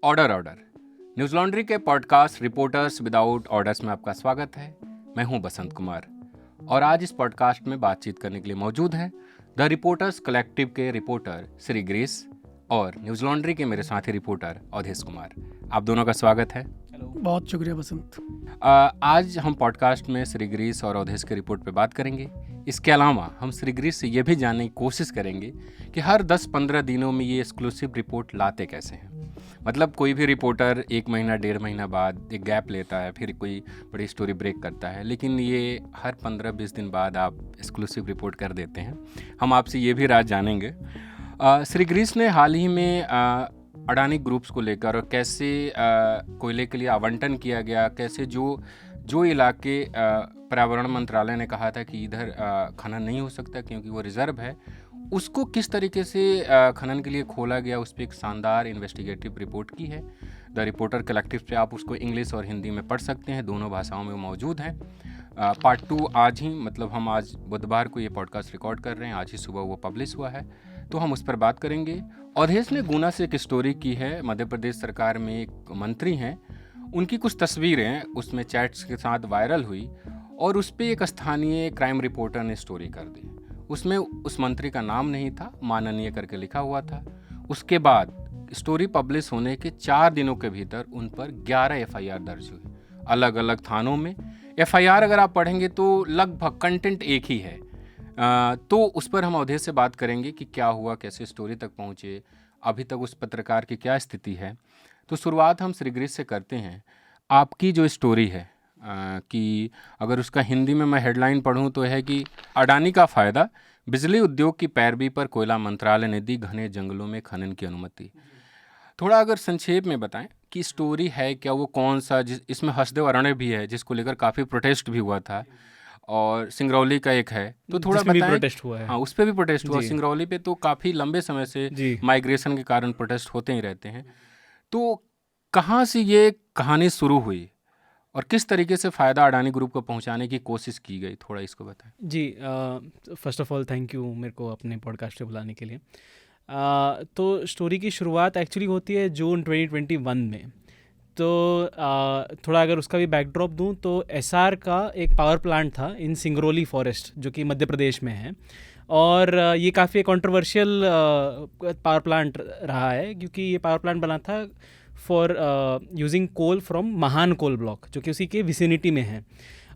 Order news laundry के podcast reporters without orders में आपका स्वागत है। मैं हूं बसंत कुमार और आज इस पॉडकास्ट में बातचीत करने के लिए मौजूद हैं द रिपोर्टर्स कलेक्टिव के रिपोर्टर श्री ग्रेस और न्यूज़ लॉन्ड्री के मेरे साथी रिपोर्टर अवधेश कुमार। आप दोनों का स्वागत है। बहुत शुक्रिया बसंत। आज हम पॉडकास्ट में श्री ग्रीस और अवधेश के रिपोर्ट पे बात करेंगे। इसके अलावा हम श्री ग्रीस से ये भी जानने की कोशिश करेंगे कि हर 10-15 दिनों में ये एक्सक्लूसिव रिपोर्ट लाते कैसे हैं। मतलब कोई भी रिपोर्टर 1 महीना 1.5 महीना बाद एक गैप लेता है, फिर कोई बड़ी स्टोरी ब्रेक करता है, लेकिन ये हर 15-20 दिन बाद आप एक्सक्लूसिव रिपोर्ट कर देते हैं। हम आपसे ये भी राज जानेंगे। श्री ग्रीस ने हाल ही में अडानी ग्रुप्स को लेकर और कैसे कोयले के लिए आवंटन किया गया, कैसे जो इलाके पर्यावरण मंत्रालय ने कहा था कि इधर खनन नहीं हो सकता क्योंकि वो रिजर्व है, उसको किस तरीके से खनन के लिए खोला गया, उस पर एक शानदार इन्वेस्टिगेटिव रिपोर्ट की है। द रिपोर्टर कलेक्टिव पे आप उसको इंग्लिश और हिंदी में पढ़ सकते हैं, दोनों भाषाओं में वो मौजूद है। पार्ट 2 आज ही, मतलब हम आज बुधवार को ये पॉडकास्ट रिकॉर्ड कर रहे हैं, आज ही सुबह वो पब्लिश हुआ है, तो हम उस पर बात करेंगे। अवधेश ने गुना से एक स्टोरी की है। मध्य प्रदेश सरकार में एक मंत्री हैं, उनकी कुछ तस्वीरें उसमें चैट्स के साथ वायरल हुई और उस पर एक स्थानीय क्राइम रिपोर्टर ने स्टोरी कर दी। उसमें उस मंत्री का नाम नहीं था, माननीय करके लिखा हुआ था। उसके बाद स्टोरी पब्लिश होने के 4 दिनों के भीतर उन पर 11 FIR दर्ज हुई अलग अलग थानों में। FIR अगर आप पढ़ेंगे तो लगभग कंटेंट एक ही है। तो उस पर हम अवधेश से बात करेंगे कि क्या हुआ, कैसे स्टोरी तक पहुँचे, अभी तक उस पत्रकार की क्या स्थिति है। तो शुरुआत हम श्री ग्रीस से करते हैं। आपकी जो स्टोरी है कि अगर उसका हिंदी में मैं हेडलाइन पढ़ूं तो है कि अडानी का फ़ायदा, बिजली उद्योग की पैरवी पर कोयला मंत्रालय ने दी घने जंगलों में खनन की अनुमति। थोड़ा अगर संक्षेप में बताएं कि स्टोरी है क्या, वो कौन सा, इसमें हसदेव अरण्य भी है जिसको लेकर काफ़ी प्रोटेस्ट भी हुआ था, और सिंगरौली का एक है, तो थोड़ा बताएं। प्रोटेस्ट हुआ है। हाँ, उस पर भी प्रोटेस्ट हुआ। सिंगरौली पे तो काफ़ी लंबे समय से माइग्रेशन के कारण प्रोटेस्ट होते ही रहते हैं। तो कहाँ से ये कहानी शुरू हुई और किस तरीके से फ़ायदा अडानी ग्रुप को पहुंचाने की कोशिश की गई, थोड़ा इसको बताएं। जी, first of all thank you मेरे को अपने पॉडकास्ट पे बुलाने के लिए। तो स्टोरी की शुरुआत एक्चुअली होती है जून 2021 में। तो थोड़ा अगर उसका भी बैकड्रॉप दूं तो एसआर का एक पावर प्लांट था इन सिंगरौली फॉरेस्ट जो कि मध्य प्रदेश में है, और ये काफ़ी कंट्रोवर्शियल पावर प्लांट रहा है क्योंकि ये पावर प्लांट बना था for using coal from Mahan coal block जो कि उसी के विसिनिटी में है।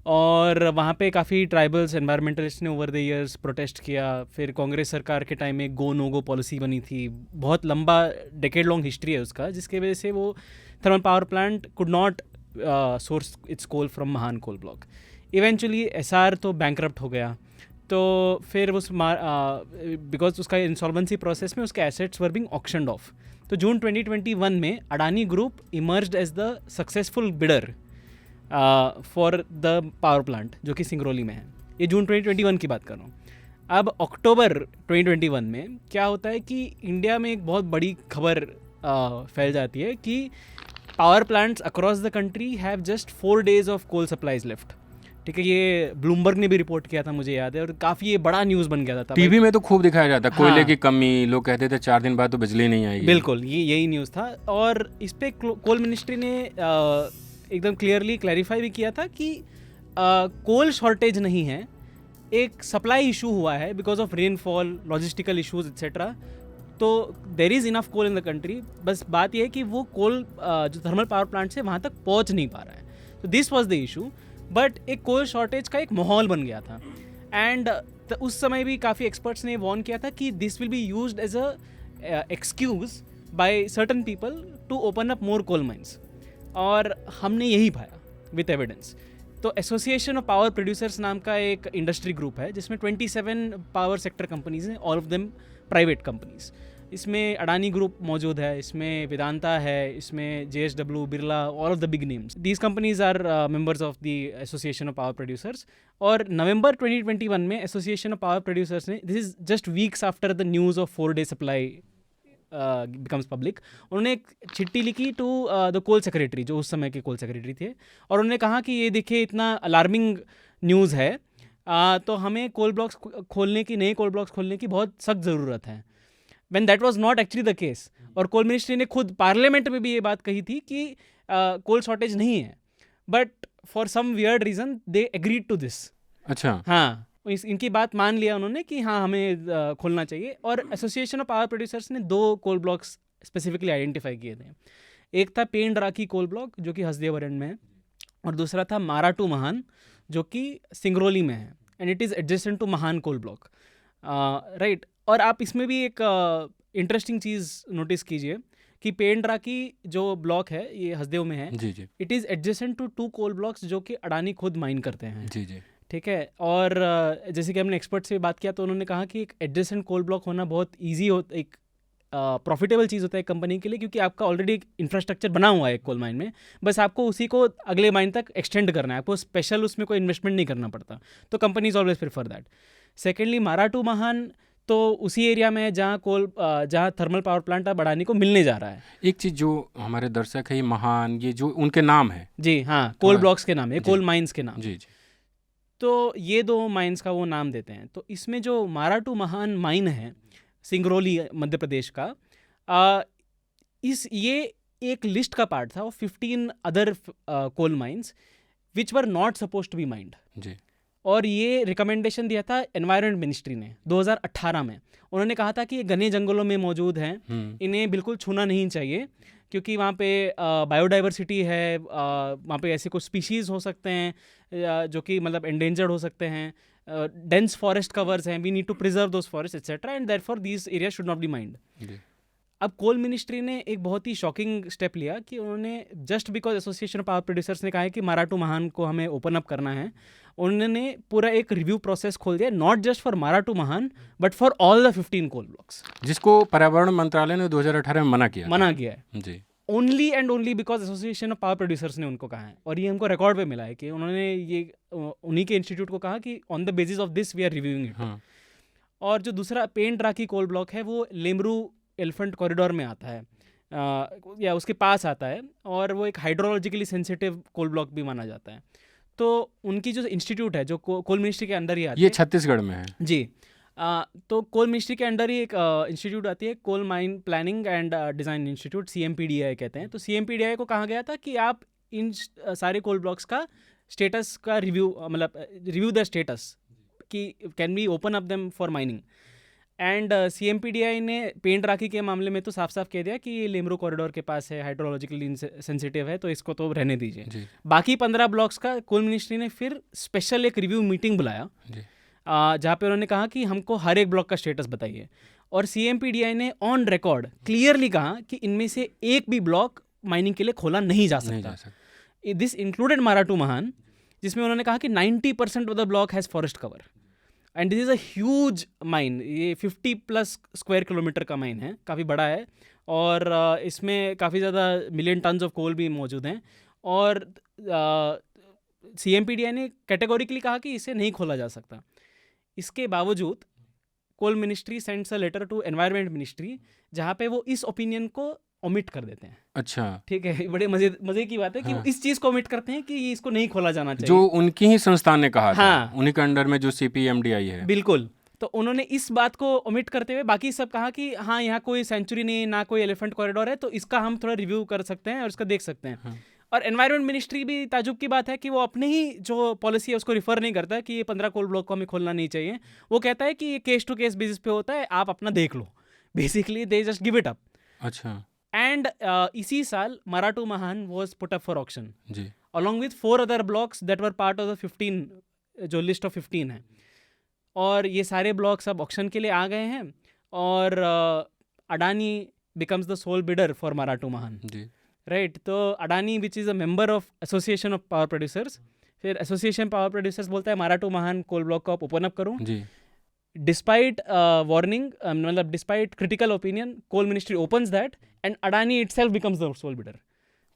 और वहाँ पे काफ़ी ट्राइबल्स एनवायरमेंटलिस्ट ने ओवर द इयर्स प्रोटेस्ट किया। फिर कांग्रेस सरकार के टाइम में गो नो गो पॉलिसी बनी थी, बहुत लंबा डेकेड लॉन्ग हिस्ट्री है उसका, जिसके वजह से वो thermal power plant could not source its coal from Mahan coal block. Eventually Essar तो बैंकरप्ट हो गया, तो फिर उस बिकॉज उसका इंसॉल्वेंसी प्रोसेस में उसके assets were being auctioned off. तो जून 2021 में Adani group emerged as the successful bidder for the power plant जो कि सिंगरौली में है। ये जून 2021 की बात कर रहा हूँ। अब अक्टूबर 2021 में क्या होता है कि इंडिया में एक बहुत बड़ी खबर फैल जाती है कि power plants across the country have just 4 days of coal supplies left. ठीक है, ये ब्लूमबर्ग ने भी रिपोर्ट किया था, मुझे याद है, और काफ़ी ये बड़ा न्यूज़ बन गया था। टीवी में तो खूब दिखाया जाता, कोयले की कमी, लोग कहते थे 4 दिन बाद तो बिजली नहीं आएगी। बिल्कुल, यही न्यूज़ था। और इस पे कोल मिनिस्ट्री ने एकदम क्लियरली क्लैरिफाई भी किया था कि कोल शॉर्टेज नहीं है, एक सप्लाई इशू हुआ है because of rainfall, logistical issues etcetera. तो there is enough coal in the country, बस बात यह है कि वो कोल जो थर्मल पावर प्लांट से वहाँ तक पहुँच नहीं पा रहा है। तो this was the issue, but एक कोल शॉर्टेज का एक माहौल बन गया था। एंड उस समय भी काफ़ी एक्सपर्ट्स ने वार्न किया था कि this will be used as a excuse by certain people to open up more coal mines, और हमने यही पाया विथ एविडेंस। तो एसोसिएशन ऑफ पावर प्रोड्यूसर्स नाम का एक इंडस्ट्री ग्रुप है जिसमें 27 पावर सेक्टर कंपनीज हैं, all of them private companies. इसमें अडानी ग्रुप मौजूद है, इसमें वेदांता है, इसमें JSW, Birla, all of the big names. These companies are members of the association of power producers. और नवंबर 2021 में एसोसिएशन ऑफ पावर प्रोड्यूसर्स ने, this is just weeks after the news of 4 day supply becomes public, उन्होंने एक चिट्ठी लिखी to the coal secretary, जो उस समय के कोल सेक्रेटरी थे, और उन्होंने कहा कि ये देखिए इतना अलार्मिंग न्यूज़ है, तो हमें कोल ब्लॉक्स खोलने की, नए कोल ब्लॉक्स खोलने की बहुत सख्त ज़रूरत है। When that was not actually the case. और कोल मिनिस्ट्री ने खुद पार्लियामेंट में भी ये बात कही थी कि कोल शॉर्टेज नहीं है, but for some weird reason they agreed to this. अच्छा। हाँ, इनकी बात मान लिया उन्होंने कि हाँ हमें खोलना चाहिए। और एसोसिएशन ऑफ पावर प्रोड्यूसर्स ने 2 कोल ब्लॉक्स स्पेसिफिकली आइडेंटिफाई किए थे। एक था पेंड राकी कोल ब्लॉक जो कि हसदेव अरण्य में है, और दूसरा था माराटू महान जो कि सिंगरौली में है, and it is adjacent to Mahan coal block, right. और आप इसमें भी एक इंटरेस्टिंग चीज़ नोटिस कीजिए कि पेंड राकी जो ब्लॉक है ये हसदेव में है, जी जी it is adjacent to 2 coal blocks जो कि अडानी खुद माइन करते हैं। जी जी। ठीक है। और जैसे कि हमने एक्सपर्ट से बात किया तो उन्होंने कहा कि एक एडजेसेंट कोल ब्लॉक होना बहुत ईजी हो, एक प्रॉफिटेबल चीज़ होता है कंपनी के लिए, क्योंकि आपका ऑलरेडी एक इंफ्रास्ट्रक्चर बना हुआ है एक कोल माइन में, बस आपको उसी को अगले माइन तक एक्सटेंड करना है, आपको स्पेशल उसमें कोई इन्वेस्टमेंट नहीं करना पड़ता। तो companies always prefer that. Secondly Mara two Mahan तो उसी एरिया में है जहाँ थर्मल पावर प्लांट अब अडानी को मिलने जा रहा है। एक चीज़ जो हमारे दर्शक है, ये महान, ये जो उनके नाम है। जी हाँ, कोल ब्लॉक्स के नाम है, कोल माइंस के नाम। जी जी। तो ये 2 माइंस का वो नाम देते हैं। तो इसमें जो माराटू महान माइन है सिंगरौली मध्य प्रदेश का, ये एक लिस्ट का पार्ट था of 15 other coal mines which were not suppose to be mined. जी। और ये रिकमेंडेशन दिया था एनवायरनमेंट मिनिस्ट्री ने 2018 में। उन्होंने कहा था कि ये घने जंगलों में मौजूद हैं, इन्हें बिल्कुल छूना नहीं चाहिए, क्योंकि वहाँ पे बायोडाइवर्सिटी है, वहाँ पे ऐसे कुछ स्पीशीज़ हो सकते हैं जो कि मतलब एंडेंजर्ड हो सकते हैं, डेंस फॉरेस्ट कवर्स हैं, we need to preserve those forest etcetera, and therefore these area should not be mined. अब कोल मिनिस्ट्री ने एक बहुत ही शॉकिंग स्टेप लिया कि उन्होंने just because association of power producers ने कहा है कि माराटू महान को हमें ओपन अप करना है, उन्होंने पूरा एक रिव्यू प्रोसेस खोल दिया, not just for Mara two Mahan but for all the 15 coal blocks, जिसको पर्यावरण मंत्रालय ने 2018 में मना किया है जी। Only and only because association of power producers ने उनको कहा है। और ये हमको रिकॉर्ड पे मिला है कि उन्होंने ये उन्हीं के इंस्टीट्यूट को कहा कि on the basis of this we are reviewing it. और जो दूसरा पेंड राकी कोल ब्लॉक है वो लेमरू एलिफेंट कॉरिडोर में आता है, या उसके पास आता है, और वो एक हाइड्रोलॉजिकली सेंसिटिव कोल ब्लॉक भी माना जाता है। तो उनकी जो इंस्टीट्यूट है जो कोल मिनिस्ट्री के अंदर ही आती है, ये छत्तीसगढ़ में है जी। तो कोल मिनिस्ट्री के अंडर ही एक इंस्टीट्यूट आती है, coal mine planning and design institute, CMPDI कहते हैं। तो CMPDI को कहा गया था कि आप इन सारे कोल ब्लॉक्स का स्टेटस का रिव्यू द स्टेटस कि can we open up them for mining. And CMPDI ने पेंड राखी के मामले में तो साफ साफ कह दिया कि ये लेमरू कॉरिडोर के पास है, हाइड्रोलॉजिकली सेंसिटिव है, तो इसको तो रहने दीजिए। बाकी 15 ब्लॉक्स का कोल मिनिस्ट्री ने फिर स्पेशल एक रिव्यू मीटिंग बुलाया, जहाँ पे उन्होंने कहा कि हमको हर एक ब्लॉक का स्टेटस बताइए। और CMPDI ने ऑन रिकॉर्ड क्लियरली कहा कि इनमें से एक भी ब्लॉक माइनिंग के लिए खोला नहीं जा सकता। दिस इंक्लूडेड माराटू महान, जिसमें उन्होंने कहा कि 90% of the block has forest cover, and this is a huge mine. ये 50+ स्क्वायर किलोमीटर का माइन है, काफ़ी बड़ा है, और इसमें काफ़ी ज़्यादा मिलियन टन्स ऑफ कोल भी मौजूद हैं। और CMPDI ने कैटेगोरिकली कहा कि इसे नहीं खोला जा सकता। इसके बावजूद coal ministry sends a letter to environment ministry, जहाँ पे वो इस ओपिनियन को ओमिट कर देते हैं। अच्छा, ठीक है। बड़े मजे की बात है कि इस चीज़ को ओमिट करते हैं कि इसको नहीं खोला जाना चाहिए, जो उनकी ही संस्थान ने कहा था, उन्हीं के अंडर में जो CPMDI है। बिल्कुल। तो उन्होंने इस बात को ओमिट करते हुए बाकी सब कहा कि हाँ, यहाँ कोई सेंचुरी नहीं, ना कोई एलिफेंट कॉरिडोर है, तो इसका हम थोड़ा रिव्यू कर सकते हैं और इसका देख सकते हैं। और एनवायरनमेंट मिनिस्ट्री भी ताजुब की बात है कि वो अपने ही जो पॉलिसी है उसको रिफर नहीं करता कि ये 15 कोल ब्लॉक को हमें खोलना नहीं चाहिए। वो कहता है कि ये केस टू केस बेसिस पे होता है, आप अपना देख लो। Basically they just give it up. अच्छा। एंड इसी साल Mara two Mahan was put up for auction जी, along with 4 other blocks that were part of the 15 जो लिस्ट ऑफ 15 है। और ये सारे ब्लॉक्स अब ऑक्शन के लिए आ गए हैं, और Adani becomes the sole bidder for Mara two Mahan. जी, राइट। तो Adani which is a member of association of power producers, फिर एसोसिएशन पावर प्रोड्यूसर्स बोलता है माराटू महान कोल ब्लॉक को आप ओपन अप करो। जी। डिस्पाइट वार्निंग, मतलब despite critical opinion, coal ministry opens that and Adani itself becomes the sole bidder.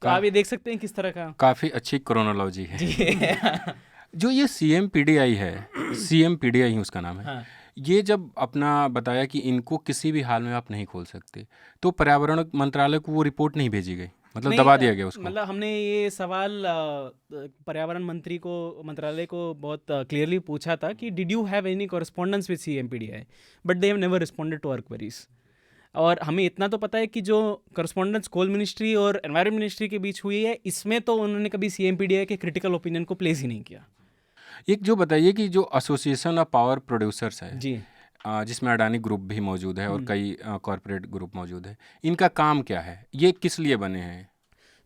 तो आप ये देख सकते हैं किस तरह का काफ़ी अच्छी क्रोनोलॉजी है। जो ये CMPDI है, CMPDI ही उसका नाम है। हाँ। ये जब अपना बताया कि इनको किसी भी हाल में आप नहीं खोल सकते, तो पर्यावरण मंत्रालय को वो रिपोर्ट नहीं भेजी गई, मतलब दबा दिया गया उसको। मतलब हमने ये सवाल पर्यावरण मंत्रालय को बहुत क्लियरली पूछा था कि did you have any correspondence with CMPDI, but they have never responded to our queries. और हमें इतना तो पता है कि जो करस्पॉन्डेंस कोल मिनिस्ट्री और एनवायरनमेंट मिनिस्ट्री के बीच हुई है, इसमें तो उन्होंने कभी CMPDI के क्रिटिकल ओपिनियन को प्लेस ही नहीं किया। एक जो बताइए कि जो एसोसिएशन ऑफ पावर प्रोड्यूसर्स है, जी। जिसमें अडानी ग्रुप भी मौजूद है और हम्म। कई कॉरपोरेट ग्रुप मौजूद है, इनका काम क्या है, ये किस लिए बने हैं?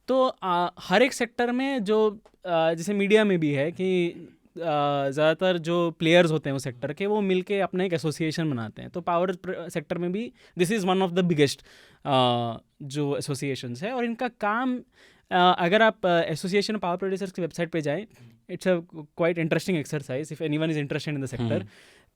तो हर एक सेक्टर में जो जैसे मीडिया में भी है कि ज़्यादातर जो प्लेयर्स होते हैं उस सेक्टर के, वो मिलके अपना एक एसोसिएशन बनाते हैं। तो पावर सेक्टर में भी this is one of the biggest जो एसोसिएशंस है। और इनका काम अगर आप एसोसिएशन पावर प्रोड्यूसर्स की वेबसाइट पे जाएं, it's a quite interesting exercise if anyone is interested in the sector.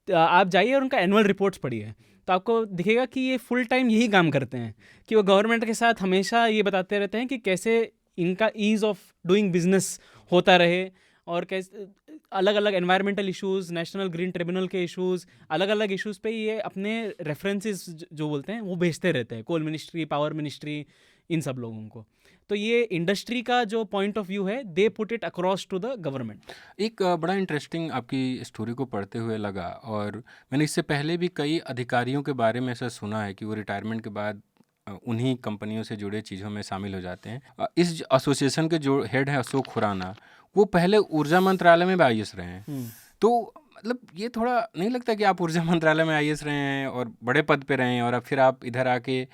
आप जाइए और उनका एनुअल रिपोर्ट्स पढ़िए, तो आपको दिखेगा कि ये फुल टाइम यही काम करते हैं कि वो गवर्नमेंट के साथ हमेशा ये बताते रहते हैं कि कैसे इनका ईज़ ऑफ डूइंग बिजनेस होता रहे, और कैसे अलग अलग environmental issues, national green tribunal के इश्यूज़, अलग अलग इश्यूज़ पे ये अपने रेफरेंसेस जो बोलते हैं वो भेजते रहते हैं, कोल मिनिस्ट्री, पावर मिनिस्ट्री, इन सब लोगों को। तो ये इंडस्ट्री का जो पॉइंट ऑफ व्यू है, they put it across to the government. एक बड़ा इंटरेस्टिंग आपकी स्टोरी को पढ़ते हुए लगा, और मैंने इससे पहले भी कई अधिकारियों के बारे में ऐसा सुना है कि वो रिटायरमेंट के बाद उन्हीं कंपनियों से जुड़े चीज़ों में शामिल हो जाते हैं। इस एसोसिएशन के जो हेड है अशोक खुराना, वो पहले ऊर्जा मंत्रालय में भी IAS रहे हैं। तो मतलब ये थोड़ा नहीं लगता कि आप ऊर्जा मंत्रालय में IAS रहे हैं और बड़े पद पे रहे हैं, और अब फिर आप इधर आके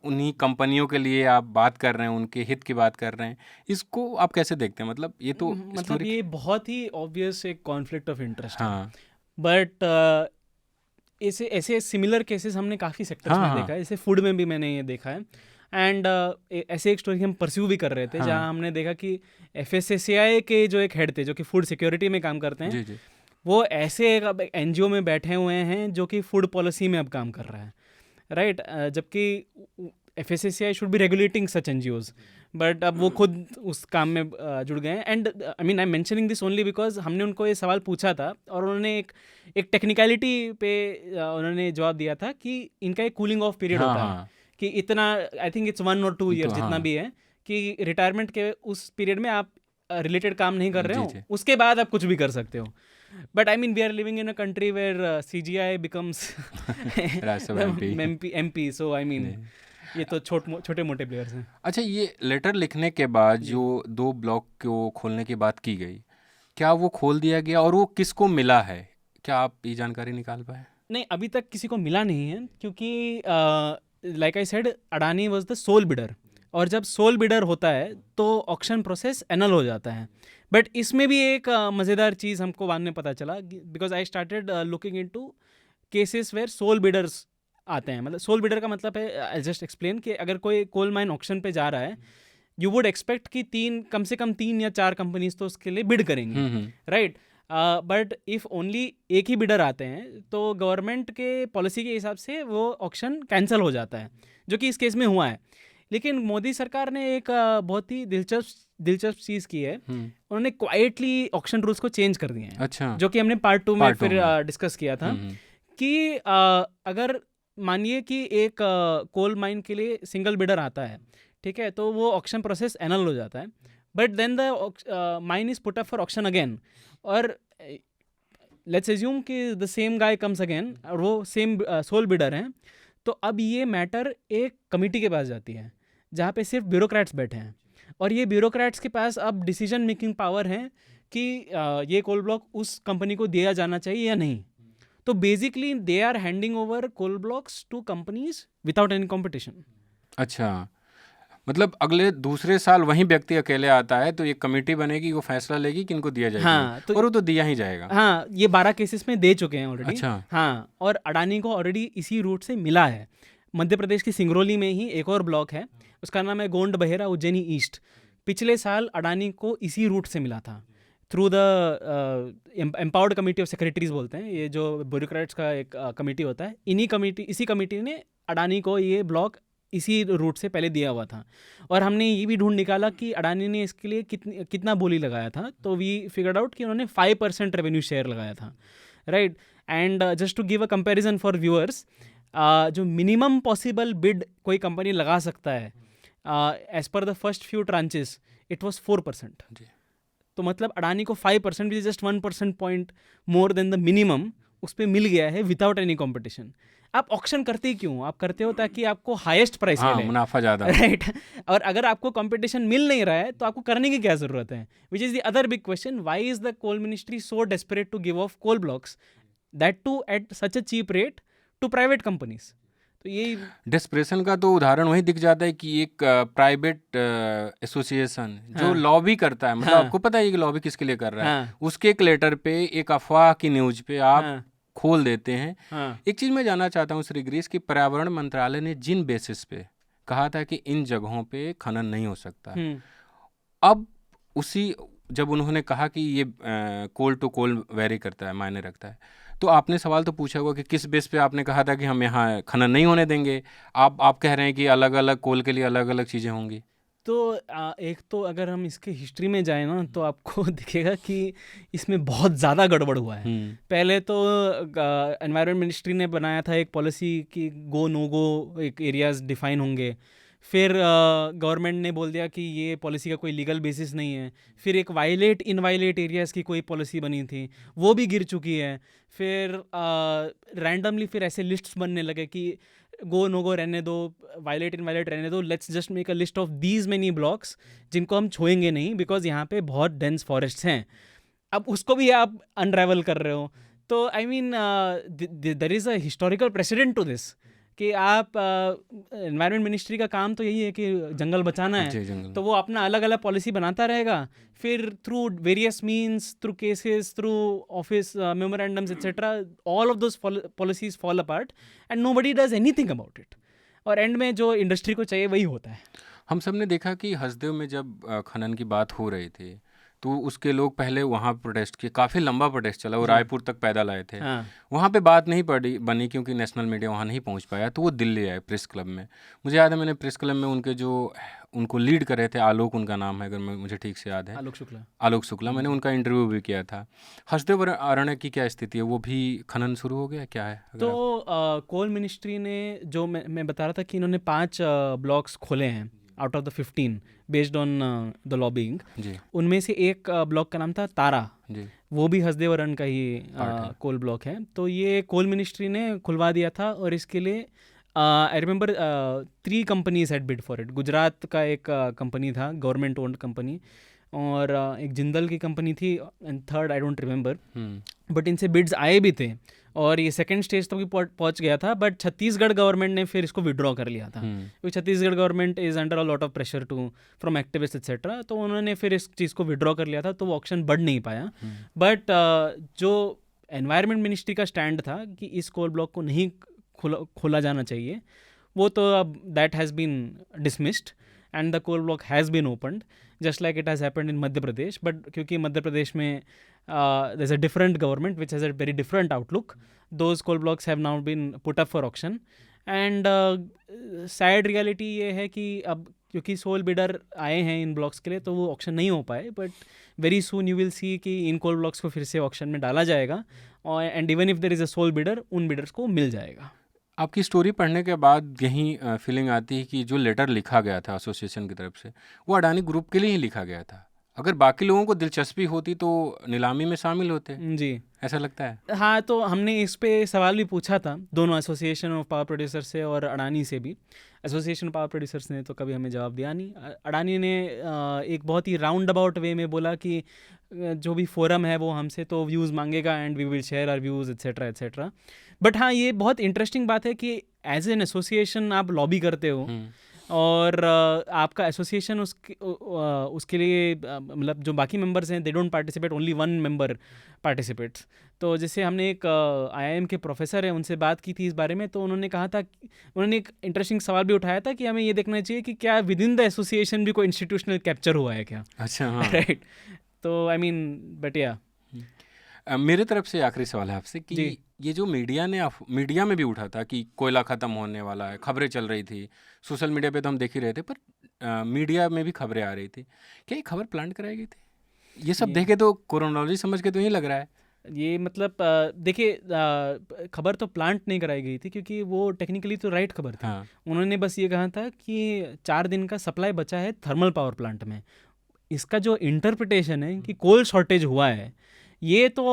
उन्हीं कंपनियों के लिए आप बात कर रहे हैं, उनके हित की बात कर रहे हैं, इसको आप कैसे देखते हैं? मतलब ये तो मतलब ये बहुत ही ऑब्वियस एक कॉन्फ्लिक्ट ऑफ इंटरेस्ट है। हाँ बट ऐसे ऐसे सिमिलर केसेस हमने काफ़ी सेक्टर्स में हाँ देखा है, जैसे फूड में भी मैंने ये देखा है। एंड ऐसे एक स्टोरी हम परस्यू भी कर रहे थे, हाँ। जहाँ हमने देखा कि FSSAI के जो एक हेड थे, जो कि फूड सिक्योरिटी में काम करते हैं, जी जी वो ऐसे एक NGO में बैठे हुए हैं जो कि फूड पॉलिसी में अब काम कर रहा है, राइट। जबकि FSSAI should be regulating such NGOs, but अब वो खुद उस काम में जुड़ गए हैं। And I mean I am mentioning this only because हमने उनको ये सवाल पूछा था, और उन्होंने एक टेक्निकलिटी पे उन्होंने जवाब दिया था कि इनका एक कूलिंग ऑफ पीरियड होता है कि इतना, I think it's 1 or 2 years जितना भी है, कि रिटायरमेंट के उस पीरियड में आप रिलेटेड काम नहीं कर रहे हो, उसके बाद आप कुछ भी कर सकते हो। But I mean we are living in a country where CGI becomes MP, so I mean ये तो छोटे मोटे प्लेयर्स हैं। अच्छा, ये लेटर लिखने के बाद जो 2 ब्लॉक को खोलने की बात की गई, क्या वो खोल दिया गया और वो किसको मिला है? क्या आप ये जानकारी निकाल पाए? नहीं, अभी तक किसी को मिला नहीं है, क्योंकि like I said, Adani was the sole bidder, और जब सोल बिडर होता है तो ऑक्शन प्रोसेस एनल हो जाता है। बट इसमें भी एक मज़ेदार चीज़ हमको बाद में पता चला, because I started looking into cases where sole bidders आते हैं। मतलब सोल बिडर का मतलब है, आई जस्ट एक्सप्लेन, कि अगर कोई कोल माइन ऑक्शन पे जा रहा है, यू वुड एक्सपेक्ट कि कम से कम 3 या 4 कंपनीज तो उसके लिए बिड करेंगी, राइट। बट इफ़ ओनली एक ही बिडर आते हैं तो गवर्नमेंट के पॉलिसी के हिसाब से वो ऑक्शन कैंसिल हो जाता है, जो कि इस केस में हुआ है। लेकिन मोदी सरकार ने एक बहुत ही दिलचस्प चीज़ की है, उन्होंने क्वाइटली ऑक्शन रूल्स को चेंज कर दिए हैं। अच्छा। जो कि हमने पार्ट 2 में फिर डिस्कस किया था, कि अगर मानिए कि एक कोल माइन के लिए सिंगल बिडर आता है, ठीक है, तो वो ऑक्शन प्रोसेस एनल हो जाता है, but then the mine is put up for auction again, और लेट्स एज्यूम कि the same guy comes again, और वो सेम सोल बिडर हैं, तो अब ये मैटर एक कमेटी के पास जाती है, जहाँ पे सिर्फ ब्यूरोक्रेट्स बैठे हैं, और ये ब्यूरोक्रेट्स के पास अब डिसीजन मेकिंग पावर है कि ये कोल ब्लॉक उस कंपनी को दिया जाना चाहिए या नहीं। तो basically they are handing over coal blocks to companies without any competition. अच्छा, मतलब अगले दूसरे साल वही व्यक्ति अकेले आता है, तो ये कमेटी बनेगी, वो फैसला लेगी कि इनको दिया जाएगा। हाँ, तो और वो तो दिया ही जाएगा। हाँ, ये 12 केसेस में दे चुके हैं ऑलरेडी। अच्छा। हाँ, और अडानी को ऑलरेडी इसी रूट से मिला है। मध्य प्रदेश की सिंगरौली में ही एक और ब्लॉक है, उसका नाम है गोंड बहेरा उज्जैनी ईस्ट। पिछले साल अडानी को इसी रूट से मिला था, through the empowered committee of secretaries बोलते हैं, ये जो ब्यूरोक्रेट्स का एक कमेटी होता है, इसी कमेटी ने अडानी को ये ब्लॉक इसी रूट से पहले दिया हुआ था। और हमने ये भी ढूंढ निकाला कि अडानी ने इसके लिए कितना बोली लगाया था, तो वी फिगर्ड आउट कि उन्होंने 5% रेवेन्यू शेयर लगाया था, right. And just to give a comparison for viewers, जो मिनिमम पॉसिबल बिड कोई कंपनी लगा सकता है, as per the first few tranches it was 4%। तो मतलब अडानी को 5%, which is just 1% point more than the minimum, उस पर मिल गया है विदाउट एनी कॉम्पिटिशन। आप ऑक्शन करते ही क्यों? आप करते हो ताकि आपको हाईएस्ट प्राइस हाँ, मिले, मुनाफा ज़्यादा। राइट? और अगर आपको कंपटीशन मिल नहीं रहा है तो आपको करने की क्या ज़रूरत है? Which is the other big question, why is the coal ministry so desperate to give off coal blocks, that too at such a cheap rate to private companies? तो यही डेस्परेशन का तो उदाहरण वही दिख जाता है कि एक प्राइवेट एसोसिएशन जो हाँ लॉबी करता है, मतलब हाँ आपको पता है कि लॉबी किसके लिए कर रहा है, हाँ उसके एक लेटर पे, एक अफवाह की न्यूज़ पे आप हाँ खोल देते हैं। हाँ एक चीज़ मैं जानना चाहता हूँ श्री गिरीश, कि पर्यावरण मंत्रालय ने जिन बेसिस पे कहा था कि इन जगहों पे खनन नहीं हो सकता, हम्म, अब उसी जब उन्होंने कहा कि ये कोल टू कोल वेरी करता है, मायने रखता है, तो आपने सवाल तो पूछा होगा कि किस बेस पे आपने कहा था कि हम यहाँ खनन नहीं होने देंगे। आप कह रहे हैं कि अलग अलग कोल के लिए अलग अलग चीज़ें होंगी। तो एक तो अगर हम इसके हिस्ट्री में जाए ना तो आपको दिखेगा कि इसमें बहुत ज़्यादा गड़बड़ हुआ है। पहले तो एनवायरनमेंट मिनिस्ट्री ने बनाया था एक पॉलिसी कि गो नो गो एक एरियाज डिफाइन होंगे, फिर गवर्नमेंट ने बोल दिया कि ये पॉलिसी का कोई लीगल बेसिस नहीं है, फिर एक वायलेट इनवायलेट एरियाज़ की कोई पॉलिसी बनी थी, वो भी गिर चुकी है। फिर रैंडमली फिर ऐसे लिस्ट्स बनने लगे कि गो नो गो रहने दो, वायलेट इनवायलेट रहने दो, let's just make a list of these many blocks जिनको हम छुएंगे नहीं बिकॉज यहाँ पे बहुत डेंस फॉरेस्ट्स हैं। अब उसको भी आप अनरेवल कर रहे हो। तो I mean there is a historical precedent to this कि आप एनवायरनमेंट मिनिस्ट्री का काम तो यही है कि जंगल बचाना है, जी, जंगल। तो वो अपना अलग अलग पॉलिसी बनाता रहेगा, फिर through various means, through cases, through office memorandums etcetera, all of those policies fall apart and nobody does anything about it. और एंड में जो इंडस्ट्री को चाहिए वही होता है। हम सब ने देखा कि हसदेव में जब खनन की बात हो रही थी तो उसके लोग पहले वहाँ प्रोटेस्ट किए, काफ़ी लंबा प्रोटेस्ट चला, वो जी। रायपुर तक पैदल आए थे। हाँ वहाँ पे बात नहीं बनी क्योंकि नेशनल मीडिया वहाँ नहीं पहुँच पाया, तो वो दिल्ली आए प्रेस क्लब में। मुझे याद है मैंने प्रेस क्लब में उनको लीड कर रहे थे, आलोक उनका नाम है अगर मुझे ठीक से याद है, आलोक शुक्ला, मैंने उनका इंटरव्यू भी किया था। हसदेव अरण्य की क्या स्थिति है, वो भी खनन शुरू हो गया क्या है? तो कोल मिनिस्ट्री ने जो मैं बता रहा था कि इन्होंने 5 ब्लॉक्स खोले हैं out of the 15 based on the lobbying. जी उनमें से एक ब्लॉक का नाम था तारा, जी वो भी हसदेव अरण्य का ही पार्ट है। कोल ब्लॉक है। तो ये कोल मिनिस्ट्री ने खुलवा दिया था और इसके लिए I remember 3 companies had bid for it. Gujarat का एक कंपनी था, गवर्नमेंट ओन्ड कंपनी, और एक जिंदल की कंपनी थी, and third I don't remember, but इनसे बिड्स आए भी थे और ये सेकंड स्टेज तक भी पहुंच गया था। बट छत्तीसगढ़ गवर्नमेंट ने फिर इसको विड्रॉ कर लिया था क्योंकि Chhattisgarh government is under a lot of pressure too from activist etcetera, तो उन्होंने फिर इस चीज़ को विड्रॉ कर लिया था, तो वो ऑक्शन बढ़ नहीं पाया। बट जो एनवायरनमेंट मिनिस्ट्री का स्टैंड था कि इस कोल ब्लॉक को नहीं खोला जाना चाहिए, वो तो अब that has been dismissed and the coal block has been opened just like it has happened in Madhya Pradesh. But क्योंकि मध्य प्रदेश में there's a different government which has a very different outlook, those coal blocks have now been put up for auction and sad reality ये है कि अब क्योंकि soul bidder आए हैं इन blocks के लिए तो वो ऑक्शन नहीं हो पाए, but very soon you will see कि इन कोल ब्लॉक्स को फिर से ऑक्शन में डाला जाएगा और and even if there is a sole bidder, उन बिडर्स को मिल जाएगा। आपकी स्टोरी पढ़ने के बाद यही फीलिंग आती है कि जो लेटर लिखा गया था एसोसिएशन की तरफ से वो अडानी ग्रुप के लिए ही लिखा गया था। अगर बाकी लोगों को दिलचस्पी होती तो नीलामी में शामिल होते, जी ऐसा लगता है। हाँ, तो हमने इस पे सवाल भी पूछा था दोनों एसोसिएशन ऑफ पावर प्रोड्यूसर से और अडानी से भी। एसोसिएशन ऑफ पावर प्रोड्यूसर्स ने तो कभी हमें जवाब दिया नहीं। अडानी ने एक बहुत ही राउंड अबाउट वे में बोला कि जो भी फोरम है वो हमसे तो व्यूज़ मांगेगा and we will share our views etcetera etcetera. But हाँ, ये बहुत इंटरेस्टिंग बात है कि एज एन एसोसिएशन आप लॉबी करते हो और आपका एसोसिएशन उसके लिए मतलब जो बाकी मेंबर्स हैं they don't participate, only one member participates. तो जैसे हमने एक IIM के प्रोफेसर हैं उनसे बात की थी इस बारे में, तो उन्होंने कहा था, उन्होंने एक इंटरेस्टिंग सवाल भी उठाया था कि हमें ये देखना चाहिए कि क्या विद इन द एसोसिएशन भी कोई इंस्टीट्यूशनल कैप्चर हुआ है क्या। अच्छा, हाँ। राइट। तो आई मीन बट या मेरे तरफ से आखिरी सवाल है आपसे कि ये जो मीडिया में भी उठा था कि कोयला ख़त्म होने वाला है, खबरें चल रही थी, सोशल मीडिया पे तो हम देख ही रहे थे, पर मीडिया में भी खबरें आ रही थी, क्या ये खबर प्लांट कराई गई थी? ये सब देखे तो क्रोनोलॉजी समझ के तो यही लग रहा है। ये मतलब देखिए, खबर तो प्लांट नहीं कराई गई थी क्योंकि वो टेक्निकली तो राइट खबर थी। हाँ। उन्होंने बस ये कहा था कि 4 दिन का सप्लाई बचा है थर्मल पावर प्लांट में। इसका जो इंटरप्रिटेशन है कि कोल शॉर्टेज हुआ है, ये तो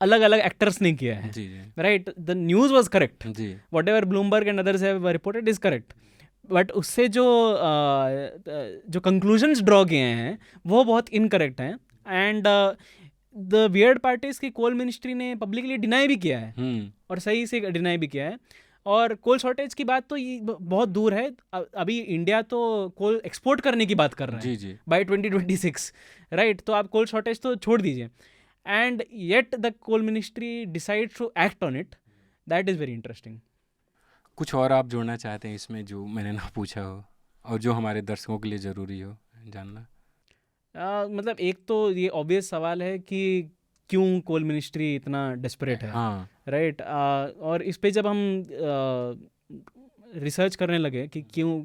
अलग अलग एक्टर्स ने किया है, जी जी right? The news was correct, जी whatever Bloomberg and others have reported is correct, but उससे जो कंक्लूजन्स ड्रॉ किए हैं वो बहुत इनकरेक्ट हैं. And the weird part is कि कोल मिनिस्ट्री ने पब्लिकली डिनाई भी किया है, और सही से डिनाई भी किया है. और कोल शॉर्टेज की बात तो ये बहुत दूर है. अभी इंडिया तो कोल एक्सपोर्ट करने की बात कर रहा जी है जी बाय 2026, राइट? तो आप कोल शॉर्टेज तो छोड़ दीजिए, and yet the coal ministry decide to act on it. That is very interesting. कुछ और आप जोड़ना चाहते हैं इसमें जो मैंने ना पूछा हो और जो हमारे दर्शकों के लिए ज़रूरी हो जानना? मतलब एक तो ये ऑब्वियस सवाल है कि क्यों कोल मिनिस्ट्री इतना डेस्परेट है, हाँ राइट? और इस पे जब हम रिसर्च करने लगे कि क्यों,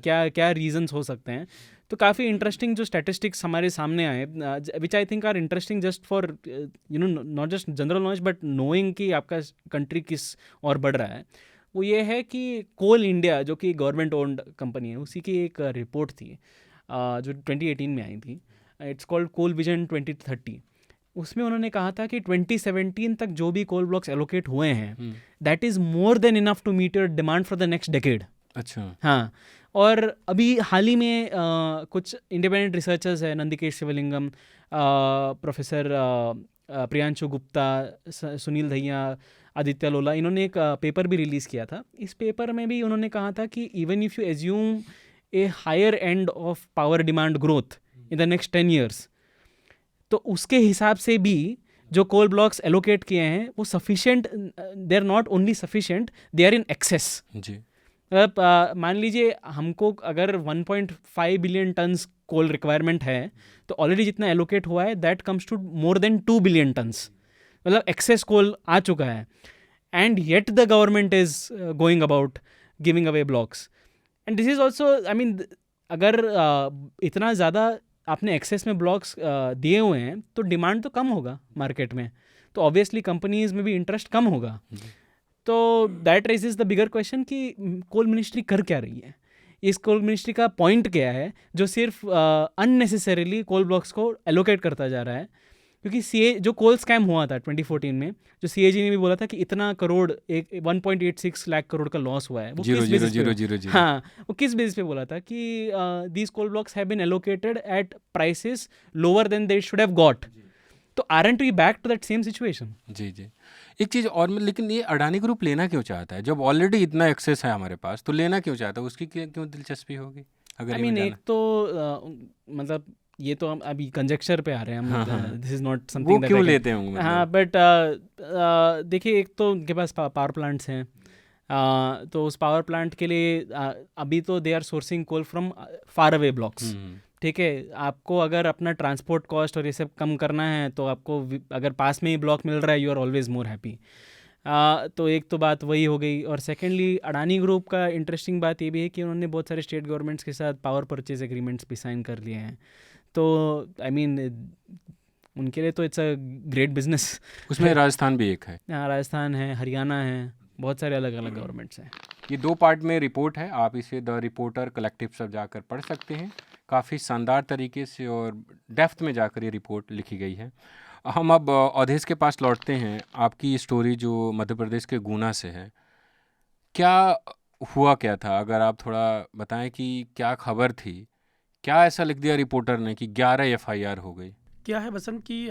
क्या क्या रीजंस हो सकते हैं, तो काफ़ी इंटरेस्टिंग जो स्टैटिस्टिक्स हमारे सामने आए, which I think are interesting just for not just general knowledge but knowing कि आपका कंट्री किस और बढ़ रहा है. वो ये है कि कोल इंडिया, जो कि गवर्नमेंट ओन्ड कंपनी है, उसी की एक रिपोर्ट थी जो 2018 में आई थी. It's called coal vision 2030. उसमें उन्होंने कहा था कि 2017 तक जो भी कोल ब्लॉक्स एलोकेट हुए हैं, that is more than enough to meet your demand for the next decade. अच्छा हाँ. और अभी हाल ही में कुछ इंडिपेंडेंट रिसर्चर्स हैं, नंदिकेश शिवलिंगम, प्रोफेसर प्रियांशु गुप्ता, सुनील दहिया, आदित्य लोला, इन्होंने एक पेपर भी रिलीज़ किया था. इस पेपर में भी उन्होंने कहा था कि even if you assume a higher end of power demand growth in the next 10 years, तो उसके हिसाब से भी जो कोल ब्लॉक्स एलोकेट किए हैं वो sufficient, they are not only sufficient, they are in excess. जी मान लीजिए हमको अगर 1.5 बिलियन टन्स कोल रिक्वायरमेंट है, तो ऑलरेडी जितना एलोकेट हुआ है that comes to more than 2 billion tons. मतलब एक्सेस कोल आ चुका है, and yet the government is going about giving away blocks. And this is also, I mean, अगर इतना ज़्यादा आपने एक्सेस में ब्लॉक्स दिए हुए हैं तो डिमांड तो कम होगा मार्केट में, तो ऑब्वियसली कंपनीज में भी इंटरेस्ट कम होगा. तो that raises the bigger question कि कोल मिनिस्ट्री कर क्या रही है, इस कोल मिनिस्ट्री का पॉइंट क्या है जो सिर्फ अननेसेसरीली कोल ब्लॉक्स को एलोकेट करता जा रहा है. क्योंकि सीए जो कोल स्कैम हुआ था 2014 में, जो सीएजी ने भी बोला था कि इतना करोड़, एक 1.86 लाख करोड़ का लॉस हुआ है, वो किस बेसिस पे, हाँ, वो किस बेसिस पे बोला था कि these coal blocks have been allocated at prices lower than they should have got. तो aren't we back to that same situation? जी जी. एक चीज़ और लेकिन ये अडानी ग्रुप लेना क्यों चाहता है जब ऑलरेडी इतना एक्सेस है हमारे पास, तो लेना क्यों चाहता है? उसकी क्यों दिलचस्पी होगी? अगर आई मीन, एक तो मतलब ये तो हम अभी कंजेक्चर पे आ रहे हैं हम, दिस इज नॉट समथिंग वो क्यों लेते होंगे? हाँ, बट देखिए, एक तो उनके पास पावर प्लांट्स हैं, तो उस पावर प्लांट के लिए अभी तो they are sourcing coal from far away blocks. ठीक है, आपको अगर अपना ट्रांसपोर्ट कॉस्ट और ये सब कम करना है तो आपको अगर पास में ही ब्लॉक मिल रहा है, you are always more happy. तो एक तो बात वही हो गई. और सेकेंडली, अडानी ग्रुप का इंटरेस्टिंग बात ये भी है कि उन्होंने बहुत सारे स्टेट गवर्नमेंट्स के साथ पावर परचेज एग्रीमेंट्स भी साइन कर लिए हैं. तो आई मीन, उनके लिए तो इट्स अ ग्रेट बिजनेस. उसमें राजस्थान भी एक है. हाँ, राजस्थान है, हरियाणा है, बहुत सारे अलग अलग गवर्नमेंट्स हैं. ये 2 पार्ट में रिपोर्ट है, आप इसे द रिपोर्टर कलेक्टिव सब जाकर पढ़ सकते हैं. काफ़ी शानदार तरीके से और डेप्थ में जाकर ये रिपोर्ट लिखी गई है. हम अब अवधेश के पास लौटते हैं. आपकी स्टोरी जो मध्य प्रदेश के गुना से है, क्या हुआ क्या था? अगर आप थोड़ा बताएं कि क्या खबर थी, क्या ऐसा लिख दिया रिपोर्टर ने कि 11 FIR हो गई? क्या है बसंत की,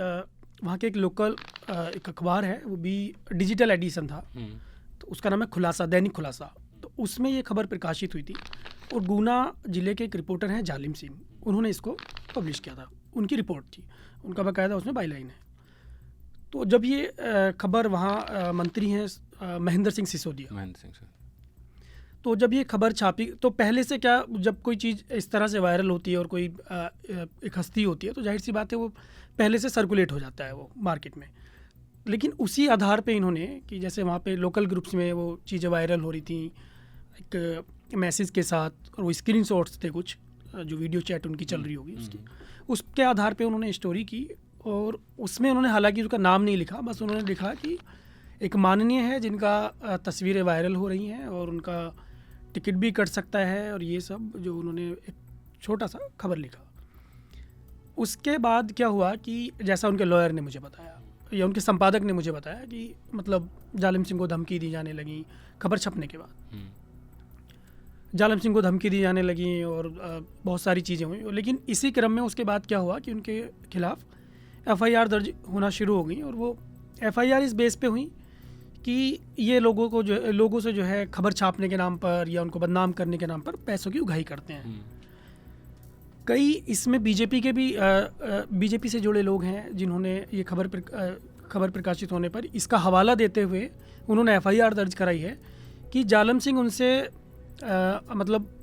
वहाँ के एक लोकल एक अखबार है, वो भी डिजिटल एडिशन था, तो उसका नाम है खुलासा, दैनिक खुलासा. तो उसमें ये खबर प्रकाशित हुई थी, और गुना ज़िले के एक रिपोर्टर हैं जालिम सिंह, उन्होंने इसको पब्लिश किया था. उनकी रिपोर्ट थी, उनका बाकायदा उसमें बाईलाइन है. तो जब ये खबर वहाँ मंत्री हैं महेंद्र सिंह सिसोदिया, तो जब ये खबर छापी, तो पहले से क्या, जब कोई चीज़ इस तरह से वायरल होती है और कोई एक हस्ती होती है, तो जाहिर सी बात है वो पहले से सर्कुलेट हो जाता है वो मार्केट में. लेकिन उसी आधार पे इन्होंने, कि जैसे वहाँ पे लोकल ग्रुप्स में वो चीज़ें वायरल हो रही थी एक मैसेज के साथ, और वो स्क्रीनशॉट्स थे कुछ, जो वीडियो चैट उनकी चल रही होगी उसकी, उसके आधार पे उन्होंने स्टोरी की. और उसमें उन्होंने हालांकि उसका नाम नहीं लिखा, बस उन्होंने लिखा कि एक माननीय है जिनका तस्वीरें वायरल हो रही हैं और उनका टिकट भी कट सकता है, और ये सब जो उन्होंने एक छोटा सा खबर लिखा. उसके बाद क्या हुआ कि जैसा उनके लॉयर ने मुझे बताया, या उनके संपादक ने मुझे बताया कि मतलब जालिम सिंह को धमकी दी जाने लगी खबर छपने के बाद। जालिम सिंह को धमकी दी जाने लगी और बहुत सारी चीज़ें हुई, लेकिन इसी क्रम में उसके बाद क्या हुआ कि उनके खिलाफ एफआईआर दर्ज होना शुरू हो गई। और वो एफआईआर इस बेस पे हुई कि ये लोगों से जो है खबर छापने के नाम पर या उनको बदनाम करने के नाम पर पैसों की उगाही करते हैं। कई इसमें बीजेपी के भी बीजेपी से जुड़े लोग हैं जिन्होंने ये खबर प्रकाशित होने पर इसका हवाला देते हुए उन्होंने एफआईआर दर्ज कराई है कि जालिम सिंह उनसे मतलब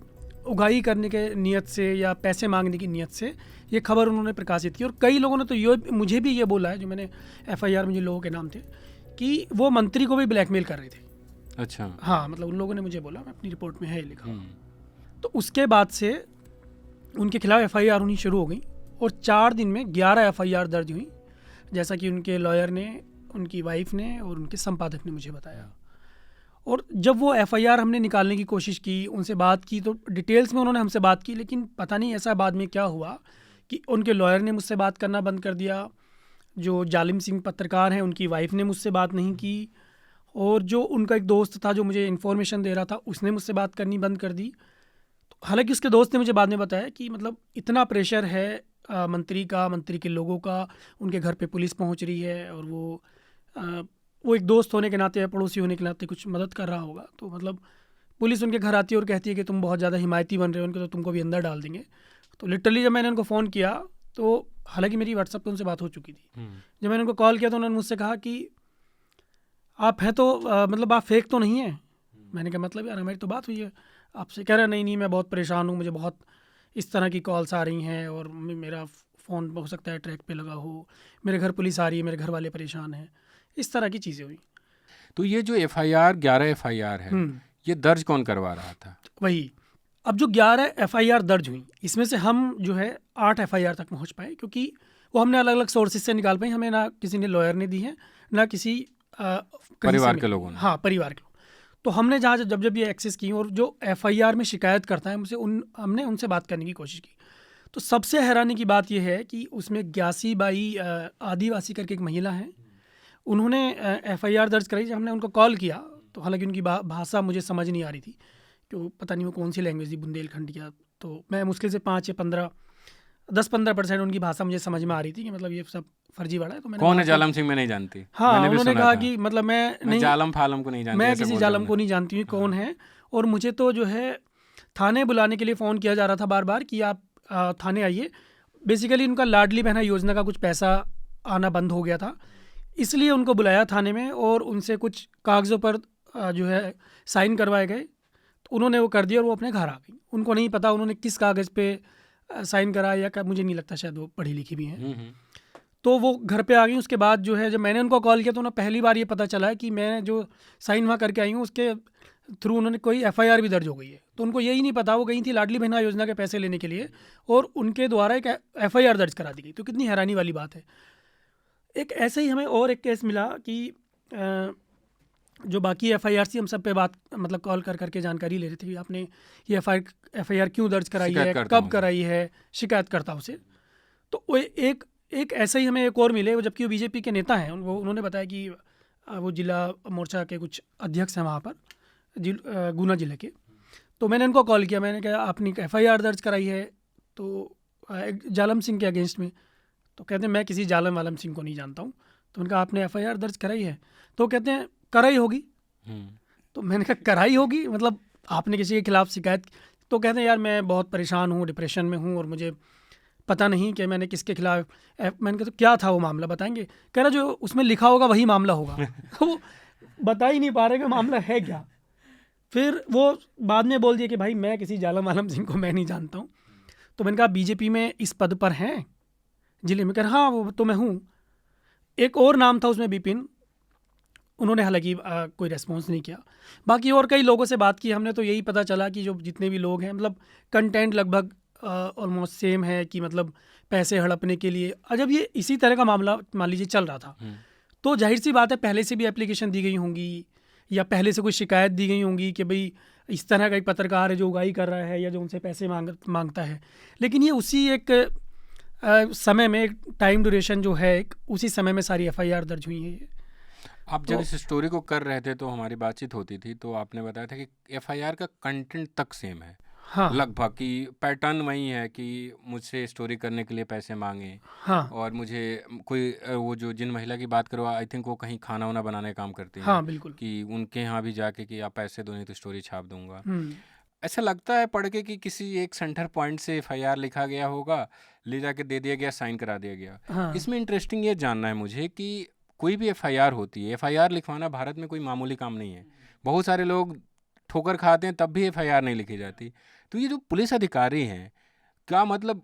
उगाही करने के नियत से या पैसे मांगने की नियत से ये खबर उन्होंने प्रकाशित की। और कई लोगों ने तो ये मुझे भी ये बोला है, जो मैंने एफआईआर में जिन लोगों के नाम थे, कि वो मंत्री को भी ब्लैकमेल कर रहे थे। अच्छा। हाँ, मतलब उन लोगों ने मुझे बोला, मैं अपनी रिपोर्ट में है लिखा। तो उसके बाद से उनके खिलाफ एफआईआर होनी शुरू हो गई और 4 दिन में 11 एफआईआर दर्ज हुई, जैसा कि उनके लॉयर ने, उनकी वाइफ ने और उनके संपादक ने मुझे बताया। और जब वो एफआईआर हमने निकालने की कोशिश की, उनसे बात की, तो डिटेल्स में उन्होंने हमसे बात की, लेकिन पता नहीं ऐसा बाद में क्या हुआ कि उनके लॉयर ने मुझसे बात करना बंद कर दिया, जो जालिम सिंह पत्रकार हैं उनकी वाइफ ने मुझसे बात नहीं की, और जो उनका एक दोस्त था जो मुझे इन्फॉर्मेशन दे रहा था उसने मुझसे बात करनी बंद कर दी। तो हालांकि उसके दोस्त ने मुझे बाद में बताया कि मतलब इतना प्रेशर है मंत्री के लोगों का, उनके घर पे पुलिस पहुंच रही है, और वो एक दोस्त होने के नाते या पड़ोसी होने के नाते कुछ मदद कर रहा होगा, तो मतलब पुलिस उनके घर आती है और कहती है कि तुम बहुत ज़्यादा हिमायती बन रहे हो उनके, तो तुमको भी अंदर डाल देंगे। तो लिटरली जब मैंने उनको फ़ोन किया, तो हालांकि मेरी व्हाट्सएप पे उनसे बात हो चुकी थी, जब मैंने उनको कॉल किया तो उन्होंने मुझसे कहा कि आप हैं तो मतलब आप फेक तो नहीं हैं। मैंने कहा मतलब यार हमारी तो बात हुई है आपसे। कह रहा नहीं मैं बहुत परेशान हूँ, मुझे बहुत इस तरह की कॉल्स आ रही हैं और मेरा फ़ोन हो सकता है ट्रैक पे लगा हो, मेरे घर पुलिस आ रही है, मेरे घर वाले परेशान हैं, इस तरह की चीज़ें हुई। तो ये जो एफआईआर 11 एफआईआर है, ये दर्ज कौन करवा रहा था? वही, अब जो 11 एफआईआर दर्ज हुई, इसमें से हम जो है 8 एफआईआर तक पहुंच पाए, क्योंकि वो हमने अलग अलग सोर्सेज से निकाल पाई। हमें ना किसी ने लॉयर ने दी है, ना किसी परिवार के लोगों ने। हाँ, परिवार के लोग। तो हमने जहाँ जब ये एक्सेस की और जो एफआईआर में शिकायत करता है हमने उनसे बात करने की कोशिश की। तो सबसे हैरानी की बात यह है कि उसमें ग्यासी बाई आदिवासी करके एक महिला है, उन्होंने एफआईआर दर्ज कराई। जब हमने उनको कॉल किया तो हालांकि उनकी भाषा मुझे समझ नहीं आ रही थी, कि पता नहीं वो कौन सी लैंग्वेज थी, बुंदेलखंडिया, तो मैं मुश्किल से 5 या 10-15% उनकी भाषा मुझे समझ में आ रही थी कि मतलब ये सब फर्जीवाड़ा है। तो मैंने कौन है जालम सिंह, मैं नहीं जानती। हाँ, उन्होंने कहा कि मतलब मैं जालम फालम को नहीं जानती, मैं किसी जालम को नहीं जानती हूँ कौन है। और मुझे तो जो है थाने बुलाने के लिए फ़ोन किया जा रहा था बार बार कि आप थाने आइए। बेसिकली उनका लाडली बहना योजना का कुछ पैसा आना बंद हो गया था, इसलिए उनको बुलाया थाने में और उनसे कुछ कागज़ों पर जो है साइन करवाए गए। तो उन्होंने वो कर दिया और वो अपने घर आ गई। उनको नहीं पता उन्होंने किस कागज़ पे साइन कराया या मुझे नहीं लगता, शायद वो पढ़ी लिखी भी हैं। तो वो घर पे आ गई। उसके बाद जो है जब मैंने उनको कॉल किया तो उन्हें पहली बार ये पता चला है कि मैं जो साइन वहाँ करके आई हूँ उसके थ्रू उन्होंने कोई एफआईआर भी दर्ज हो गई है। तो उनको यही नहीं पता, वो गई थी लाडली बहना योजना के पैसे लेने के लिए और उनके द्वारा एक एफआईआर दर्ज करा दी गई। तो कितनी हैरानी वाली बात है। एक ऐसे ही हमें और एक केस मिला कि जो बाकी एफआईआर थी हम सब पे बात मतलब कॉल कर करके जानकारी ले रहे थे कि आपने ये एफआईआर क्यों दर्ज कराई है, कब कराई है, शिकायतकर्ताओं से। तो वो एक ऐसे ही हमें एक और मिले, जबकि वो बीजेपी के नेता हैं। उन्होंने बताया कि वो जिला मोर्चा के कुछ अध्यक्ष हैं वहाँ पर गुना जिले के। तो मैंने उनको कॉल किया, मैंने कहा आपने एफआईआर दर्ज कराई है तो जालम सिंह के अगेंस्ट में। तो कहते हैं मैं किसी जालम वालम सिंह को नहीं जानता हूँ। तो उनका आपने एफआईआर दर्ज कराई है? तो कहते हैं कराई होगी। तो मैंने कहा कराई होगी मतलब आपने किसी के खिलाफ शिकायत? तो कहते हैं यार मैं बहुत परेशान हूँ, डिप्रेशन में हूँ और मुझे पता नहीं कि मैंने किसके खिलाफ। मैंने कहा तो क्या था वो मामला बताएंगे? कह रहा जो उसमें लिखा होगा वही मामला होगा। तो बता ही नहीं पा रहे कि मामला है क्या। फिर वो बाद में बोल दिया कि भाई मैं किसी जालम वालम सिंह को मैं नहीं जानता हूँ। तो मैंने कहा बीजेपी में इस पद पर हैं जिले में? कह रहा हाँ वो तो मैं हूँ। एक और नाम था उसमें विपिन, उन्होंने हालांकि कोई रेस्पॉन्स नहीं किया। बाकी और कई लोगों से बात की हमने तो यही पता चला कि जो जितने भी लोग हैं मतलब कंटेंट लगभग ऑलमोस्ट सेम है कि मतलब पैसे हड़पने के लिए। जब ये इसी तरह का मामला मान लीजिए चल रहा था तो जाहिर सी बात है पहले से भी एप्लीकेशन दी गई होंगी या पहले से कोई शिकायत दी गई होंगी कि भाई इस तरह का एक पत्रकार है जो उगाही कर रहा है या जो उनसे पैसे मांगता है। लेकिन ये उसी एक समय में एक टाइम ड्यूरेशन जो है एक उसी समय में सारी एफआईआर दर्ज हुई है। आप जब इस स्टोरी को कर रहे थे तो हमारी बातचीत होती थी, तो आपने बताया था कि एफआईआर का कंटेंट तक सेम है हाँ लगभग, कि पैटर्न वही है कि मुझसे स्टोरी करने के लिए पैसे मांगे हाँ और मुझे कोई वो जो जिन महिला की बात करो, आई थिंक वो कहीं खाना वाना बनाने का काम करती हैं, हाँ बिल्कुल। कि उनके यहाँ भी जाके कि आप पैसे दो नहीं तो स्टोरी छाप दूंगा। हम्म, ऐसा लगता है पढ़ के कि किसी एक सेंटर पॉइंट से एफआईआर लिखा गया होगा, ले जाके दे दिया गया, साइन करा दिया गया। हाँ इसमें इंटरेस्टिंग ये जानना है मुझे कि कोई भी एफआईआर होती है, एफआईआर लिखवाना भारत में कोई मामूली काम नहीं है। बहुत सारे लोग ठोकर खाते हैं तब भी एफआईआर नहीं लिखी जाती। तो ये जो पुलिस अधिकारी हैं, क्या मतलब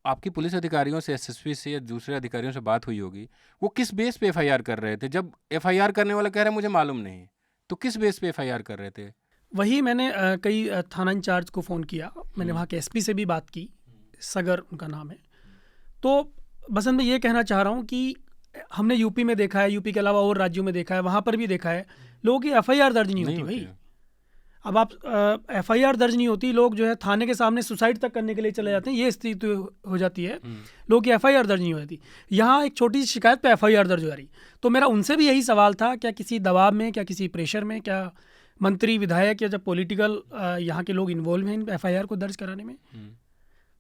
आपकी पुलिस अधिकारियों से, एसएसपी से या दूसरे अधिकारियों से बात हुई होगी, वो किस बेस पे एफआईआर कर रहे थे? जब एफआईआर करने वाला कह रहा है मुझे मालूम नहीं, तो किस बेस पे एफआईआर कर रहे थे? वही मैंने कई थाना इंचार्ज को फ़ोन किया, मैंने वहाँ के एसपी से भी बात की, सगर उनका नाम है। तो बसंत मैं ये कहना चाह रहा हूँ कि हमने यूपी में देखा है, यूपी के अलावा और राज्यों में देखा है, वहाँ पर भी देखा है, लोगों की एफआईआर दर्ज नहीं होती भाई। अब आप एफआईआर दर्ज नहीं होती, लोग जो है थाने के सामने सुसाइड तक करने के लिए चले जाते हैं, ये स्थिति हो जाती है, लोगों की एफआईआर दर्ज नहीं हो जाती। यहाँ एक छोटी सी शिकायत पे एफआईआर दर्ज हो जा रही। तो मेरा उनसे भी यही सवाल था, क्या किसी दबाव में, क्या किसी प्रेशर में, क्या मंत्री विधायक या जब पॉलिटिकल यहाँ के लोग इन्वॉल्व हैं एफआईआर को दर्ज कराने में?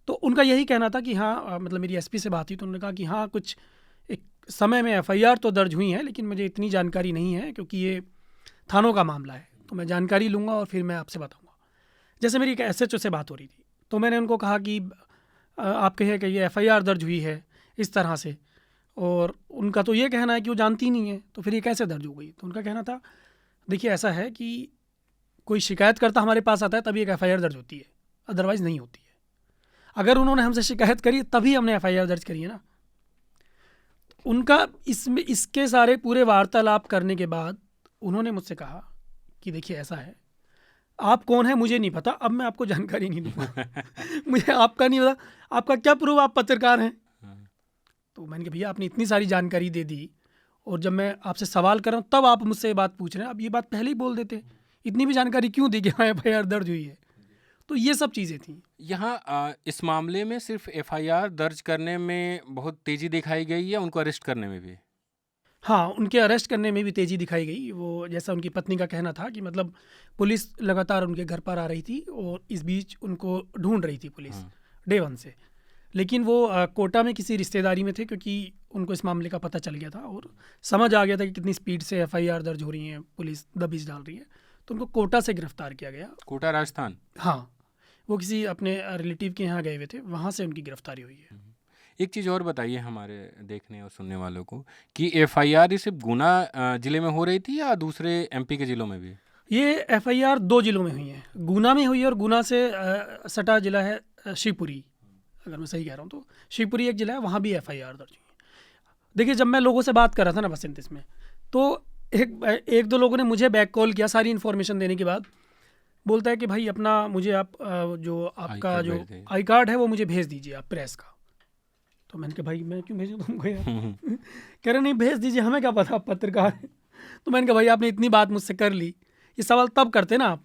तो उनका यही कहना था कि हाँ, मतलब मेरी एसपी से बात हुई तो उन्होंने कहा कि हाँ, कुछ एक समय में एफआईआर तो दर्ज हुई है, लेकिन मुझे इतनी जानकारी नहीं है क्योंकि ये थानों का मामला है, तो मैं जानकारी लूँगा और फिर मैं आपसे बताऊँगा। जैसे मेरी एक एसएचओ से बात हो रही थी, तो मैंने उनको कहा कि आप कहे कि ये एफआईआर दर्ज हुई है इस तरह से, और उनका तो ये कहना है कि वो जानती नहीं है, तो फिर ये कैसे दर्ज हो गई? तो उनका कहना था, देखिए ऐसा है कि कोई शिकायतकर्ता हमारे पास आता है तभी एक एफआईआर दर्ज होती है, अदरवाइज़ नहीं होती है। अगर उन्होंने हमसे शिकायत करी तभी हमने एफआईआर दर्ज करी है ना। उनका इसमें इसके सारे पूरे वार्तालाप करने के बाद उन्होंने मुझसे कहा कि देखिए ऐसा है, आप कौन है मुझे नहीं पता, अब मैं आपको जानकारी नहीं दूंगा। मुझे आपका नहीं पता, आपका क्या प्रूफ, आप पत्रकार हैं? तो मैंने कहा भैया आपने इतनी सारी जानकारी दे दी, और जब मैं आपसे सवाल कर रहा हूँ तब आप मुझसे ये बात पूछ रहे हैं, अब ये बात पहले ही बोल देते, इतनी भी जानकारी क्यों दी कि हाँ एफआईआर दर्ज हुई है? तो ये सब चीज़ें थी। यहाँ इस मामले में सिर्फ एफआईआर दर्ज करने में बहुत तेजी दिखाई गई या उनको अरेस्ट करने में भी? हाँ, उनके अरेस्ट करने में भी तेज़ी दिखाई गई। वो जैसा उनकी पत्नी का कहना था कि मतलब पुलिस लगातार उनके घर पर आ रही थी और इस बीच उनको ढूंढ रही थी पुलिस डे 1 से। लेकिन वो कोटा में किसी रिश्तेदारी में थे, क्योंकि उनको इस मामले का पता चल गया था और समझ आ गया था कि कितनी स्पीड से एफआईआर दर्ज हो रही है, पुलिस दबिश डाल रही है, तो उनको कोटा से गिरफ्तार किया गया। कोटा राजस्थान? हाँ, वो किसी अपने रिलेटिव के यहाँ गए हुए थे, वहाँ से उनकी गिरफ्तारी हुई है। एक चीज़ और बताइए हमारे देखने और सुनने वालों को कि एफआईआर सिर्फ गुना जिले में हो रही थी या दूसरे एमपी के जिलों में भी? ये एफआईआर 2 जिलों में हुई है, गुना में हुई है और गुना से सटा जिला है शिवपुरी, अगर मैं सही कह रहा हूँ तो शिवपुरी एक जिला है, वहाँ भी एफआईआर दर्ज हुई है। देखिए जब मैं लोगों से बात कर रहा था ना बसंत इसमें, तो एक दो लोगों ने मुझे बैक कॉल किया सारी इन्फॉर्मेशन देने के बाद, बोलता है कि भाई अपना मुझे आप जो आपका जो आई कार्ड है वो मुझे भेज दीजिए आप प्रेस का। तो मैंने कहा भाई मैं क्यों भेजूँ तुमको यार? कह रहे नहीं भेज दीजिए, हमें क्या पता आप पत्रकार हैं। तो मैंने कहा भाई आपने इतनी बात मुझसे कर ली, ये सवाल तब करते ना आप,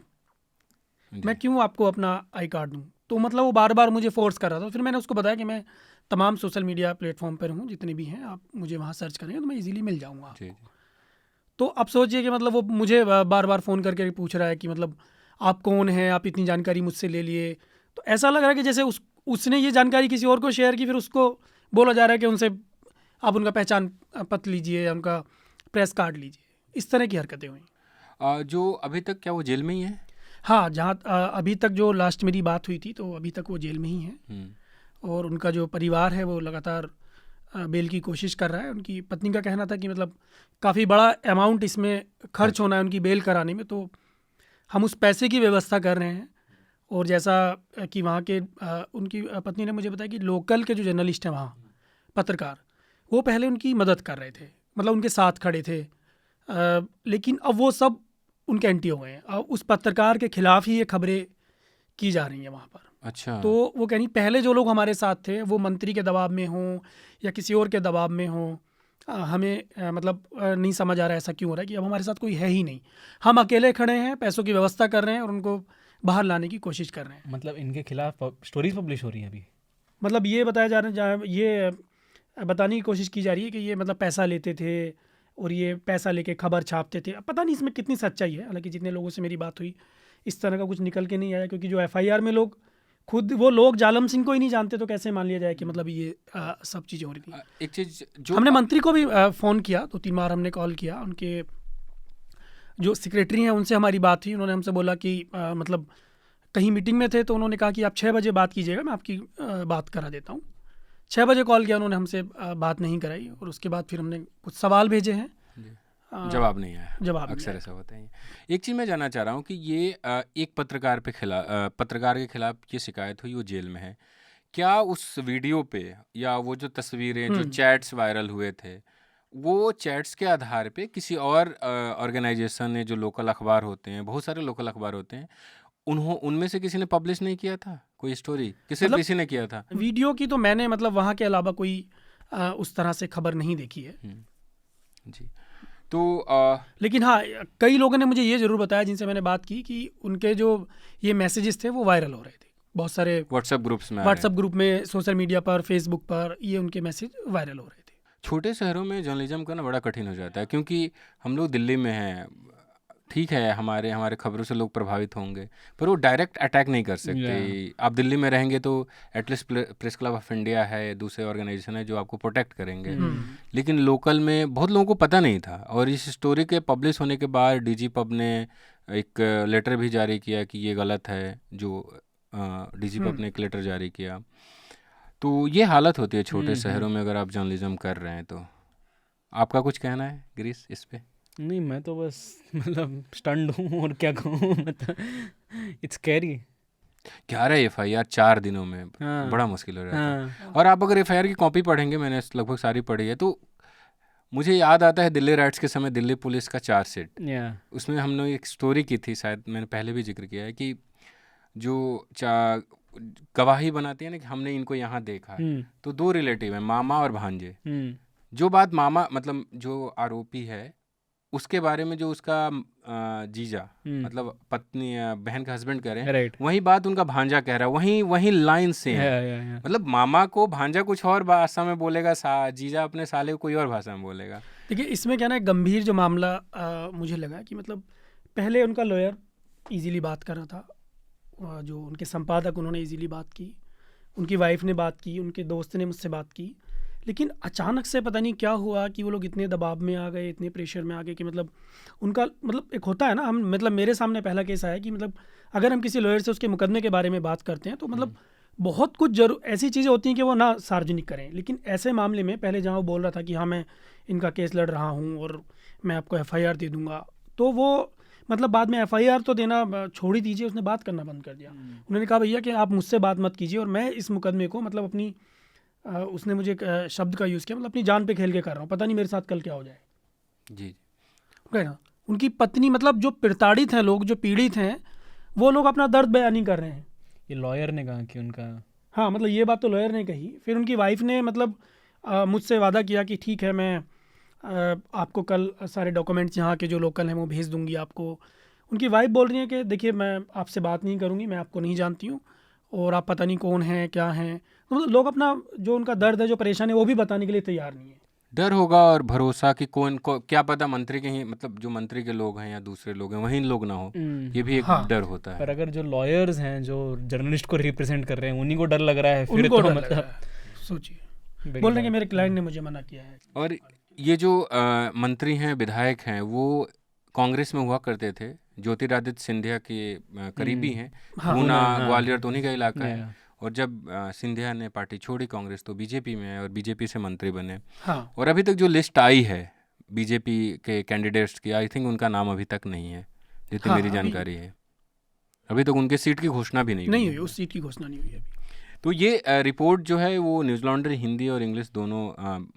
मैं क्यों आपको अपना आई कार्ड दूँ? तो मतलब वो बार बार मुझे फोर्स कर रहा था। फिर मैंने उसको बताया कि मैं तमाम सोशल मीडिया प्लेटफॉर्म पर हूँ, जितने भी हैं आप मुझे वहाँ सर्च करेंगे तो मैं इजीली मिल जाऊँगा आपको। तो अब सोचिए कि मतलब वो मुझे बार बार फ़ोन करके पूछ रहा है कि मतलब आप कौन हैं, आप इतनी जानकारी मुझसे ले लिए। तो ऐसा लग रहा है कि जैसे उसने ये जानकारी किसी और को शेयर की, फिर उसको बोला जा रहा है कि उनसे आप उनका पहचान पत्र लीजिए या उनका प्रेस कार्ड लीजिए। इस तरह की हरकतें हुई। जो अभी तक क्या वो जेल में ही है? हाँ, जहाँ अभी तक जो लास्ट मेरी बात हुई थी तो अभी तक वो जेल में ही है, और उनका जो परिवार है वो लगातार बेल की कोशिश कर रहा है। उनकी पत्नी का कहना था कि मतलब काफ़ी बड़ा अमाउंट इसमें खर्च होना है उनकी बेल कराने में, तो हम उस पैसे की व्यवस्था कर रहे हैं। और जैसा कि वहाँ के उनकी पत्नी ने मुझे बताया कि लोकल के जो जर्नलिस्ट हैं वहाँ पत्रकार, वो पहले उनकी मदद कर रहे थे, मतलब उनके साथ खड़े थे, लेकिन अब वो सब उनके एंटी हो गए हैं। अब उस पत्रकार के खिलाफ ही ये खबरें की जा रही हैं वहाँ पर। अच्छा। तो वो कह रही पहले जो लोग हमारे साथ थे वो मंत्री के दबाव में हों या किसी और के दबाव में हों, हमें मतलब नहीं समझ आ रहा है ऐसा क्यों हो रहा है कि अब हमारे साथ कोई है ही नहीं, हम अकेले खड़े हैं, पैसों की व्यवस्था कर रहे हैं और उनको बाहर लाने की कोशिश कर रहे हैं। मतलब इनके खिलाफ स्टोरीज पब्लिश हो रही हैं अभी? मतलब ये बताया जा रहा है, ये बताने की कोशिश की जा रही है कि ये मतलब पैसा लेते थे और ये पैसा लेके खबर छापते थे। अब पता नहीं इसमें कितनी सच्चाई है, हालांकि जितने लोगों से मेरी बात हुई इस तरह का कुछ निकल के नहीं आया, क्योंकि जो एफआईआर में लोग खुद वो लोग जालम सिंह को ही नहीं जानते, तो कैसे मान लिया जाए कि मतलब ये सब चीज़ें हो रही थी। एक चीज जो हमने मंत्री को भी फ़ोन किया, 2-3 बार हमने कॉल किया, उनके जो सेक्रेटरी हैं उनसे हमारी बात हुई। उन्होंने हमसे बोला कि मतलब कहीं मीटिंग में थे, तो उन्होंने कहा कि आप 6 बजे बात कीजिएगा, मैं आपकी बात करा देता हूँ। 6 बजे कॉल किया, उन्होंने हमसे बात नहीं कराई, और उसके बाद फिर हमने कुछ सवाल भेजे हैं, जवाब नहीं आया। जवाब नहीं अक्सर आया। ऐसा होता है। एक चीज़ मैं जानना चाह रहा हूँ कि ये एक पत्रकार पत्रकार के खिलाफ ये शिकायत हुई, वो जेल में है। क्या उस वीडियो पे या वो जो तस्वीरें, जो चैट्स वायरल हुए थे, वो चैट्स के आधार पे किसी और ऑर्गेनाइजेशन ने, जो लोकल अखबार होते हैं, बहुत सारे लोकल अखबार होते हैं, उनमें से किसी ने पब्लिश नहीं किया था कोई स्टोरी? किसी मतलब किसी ने किया था? वीडियो की तो मैंने मतलब वहाँ के अलावा कोई उस तरह से खबर नहीं देखी है। जी। तो लेकिन हाँ, कई लोगों ने मुझे ये ज़रूर बताया जिनसे मैंने बात की कि उनके जो ये मैसेजेस थे वो वायरल हो रहे थे, बहुत सारे व्हाट्सएप ग्रुप्स में व्हाट्सएप ग्रुप में, सोशल मीडिया पर, फेसबुक पर ये उनके मैसेज वायरल हो रहे थे। छोटे शहरों में जर्नलिज्म करना बड़ा कठिन हो जाता है, क्योंकि हम लोग दिल्ली में हैं। ठीक है, हमारे हमारे खबरों से लोग प्रभावित होंगे, पर वो डायरेक्ट अटैक नहीं कर सकते। आप दिल्ली में रहेंगे तो at least press club of India है, दूसरे ऑर्गेनाइजेशन है जो आपको प्रोटेक्ट करेंगे। लेकिन लोकल में बहुत लोगों को पता नहीं था, और इस स्टोरी के पब्लिश होने के बाद डीजी पब ने एक लेटर भी जारी किया कि ये गलत है। जो डीजी पब ने एक लेटर जारी किया। तो ये हालत होती है छोटे शहरों में अगर आप जर्नलिज्म कर रहे हैं तो। आपका कुछ कहना है गिरीश इस पे? नहीं, मैं तो बस मतलब स्टंड हूँ और क्या कहूँ। मतलब इट्स कैरी। 11 एफआईआर 4 दिनों में हाँ। बड़ा मुश्किल हो रहा था। हाँ। और आप अगर एफआईआर की कॉपी पढ़ेंगे, मैंने लगभग सारी पढ़ी है, तो मुझे याद आता है दिल्ली राइट्स के समय दिल्ली पुलिस का चार्जशीट। या उसमें हमने एक स्टोरी की थी, शायद मैंने पहले भी जिक्र किया है, कि जो गवाही बनाती है ना कि हमने इनको यहाँ देखा है, तो 2 रिलेटिव हैं, मामा और भांजे। जो बात मामा, मतलब जो आरोपी है, उसके बारे में जो उसका जीजा, मतलब पत्नी या बहन का हस्बैंड कह रहे हैं, राइट। वही बात उनका भांजा कह रहा है, वही लाइन से है। मतलब मामा को भांजा कुछ और भाषा में बोलेगा, जीजा अपने साले को कोई और भाषा में बोलेगा। देखिए, इसमें क्या ना, गंभीर जो मामला मुझे लगा कि मतलब पहले उनका लॉयर इजीली बात कर रहा था, जो उनके संपादक, उन्होंने इजीली बात की, उनकी वाइफ ने बात की, उनके दोस्त ने मुझसे बात की, लेकिन अचानक से पता नहीं क्या हुआ कि वो लोग इतने दबाव में आ गए, इतने प्रेशर में आ गए कि मतलब उनका, मतलब एक होता है ना, हम मतलब मेरे सामने पहला केस आया कि मतलब अगर हम किसी लॉयर से उसके मुकदमे के बारे में बात करते हैं तो मतलब बहुत कुछ ऐसी चीज़ें होती हैं कि वो ना सार्वजनिक करें, लेकिन ऐसे मामले में पहले जहाँ वो बोल रहा था कि हाँ मैं इनका केस लड़ रहा हूँ और मैं आपको एफआईआर दे दूँगा, तो वो मतलब बाद में एफआईआर तो देना छोड़ ही दीजिए, उसने बात करना बंद कर दिया। उन्होंने कहा भैया कि आप मुझसे बात मत कीजिए और मैं इस मुकदमे को मतलब अपनी उसने मुझे एक शब्द का यूज़ किया, मतलब अपनी जान पे खेल के कर रहा हूँ, पता नहीं मेरे साथ कल क्या हो जाए। जी। ना उनकी पत्नी, मतलब जो प्रताड़ित हैं लोग, जो पीड़ित हैं, वो लोग अपना दर्द बयान नहीं कर रहे हैं। ये लॉयर ने कहा कि उनका, हाँ मतलब ये बात तो लॉयर ने कही। फिर उनकी वाइफ ने मतलब मुझसे वादा किया कि ठीक है, मैं आपको कल सारे डॉक्यूमेंट्स यहाँ के जो लोकल हैं वो भेज दूँगी आपको। उनकी वाइफ बोल रही है कि देखिए मैं आपसे बात नहीं करूँगी, मैं आपको नहीं जानती हूँ और आप पता नहीं कौन हैं क्या हैं। तो लोग अपना जो उनका दर्द है, जो परेशानी है, वो भी बताने के लिए तैयार नहीं है। डर होगा और भरोसा कि कौन को, क्या पता मंत्री के ही, मतलब जो मंत्री के लोग हैं या दूसरे लोग हैं वहीं लोग ना हो, ये भी एक डर होता है। पर अगर जो लॉयर्स हैं जो जर्नलिस्ट को रिप्रेजेंट कर रहे हैं उन्हीं को डर लग रहा है, फिर उनको तो डर लग मतलब रहा है। सोचिए, बोल रहे हैं कि मेरे क्लाइंट ने मुझे मना किया है। और ये जो मंत्री हैं, विधायक हैं, वो कांग्रेस में हुआ करते थे, ज्योतिरादित्य सिंधिया के करीबी हैं। ऊना, ग्वालियर तो उन्हीं का इलाका है। और जब सिंधिया ने पार्टी छोड़ी कांग्रेस, तो बीजेपी में आए और बीजेपी से मंत्री बने। हाँ। और अभी तक जो लिस्ट आई है बीजेपी के कैंडिडेट्स की, आई थिंक उनका नाम अभी तक नहीं है, जितनी मेरी जानकारी है। अभी तक उनके सीट की घोषणा भी नहीं हुई, उस सीट की घोषणा नहीं हुई अभी। तो ये रिपोर्ट जो है वो न्यूज़ लॉन्ड्री हिंदी और इंग्लिश दोनों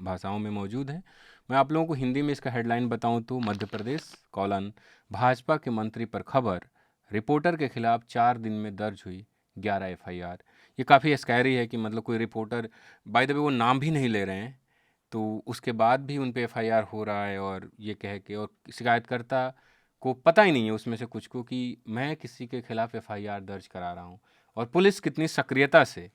भाषाओं में मौजूद है। मैं आप लोगों को हिंदी में इसका हेडलाइन बताऊं तो, मध्य प्रदेश कॉलन भाजपा के मंत्री पर खबर, रिपोर्टर के खिलाफ 4 दिन में दर्ज हुई 11 एफआईआर। ये काफ़ी स्कैरी है कि मतलब कोई रिपोर्टर, बाय द वे वो नाम भी नहीं ले रहे हैं, तो उसके बाद भी उन पे एफआईआर हो रहा है, और ये कह के, और शिकायतकर्ता को पता ही नहीं है उसमें से कुछ को कि मैं किसी के खिलाफ एफआईआर दर्ज करा रहा हूँ। और पुलिस कितनी सक्रियता से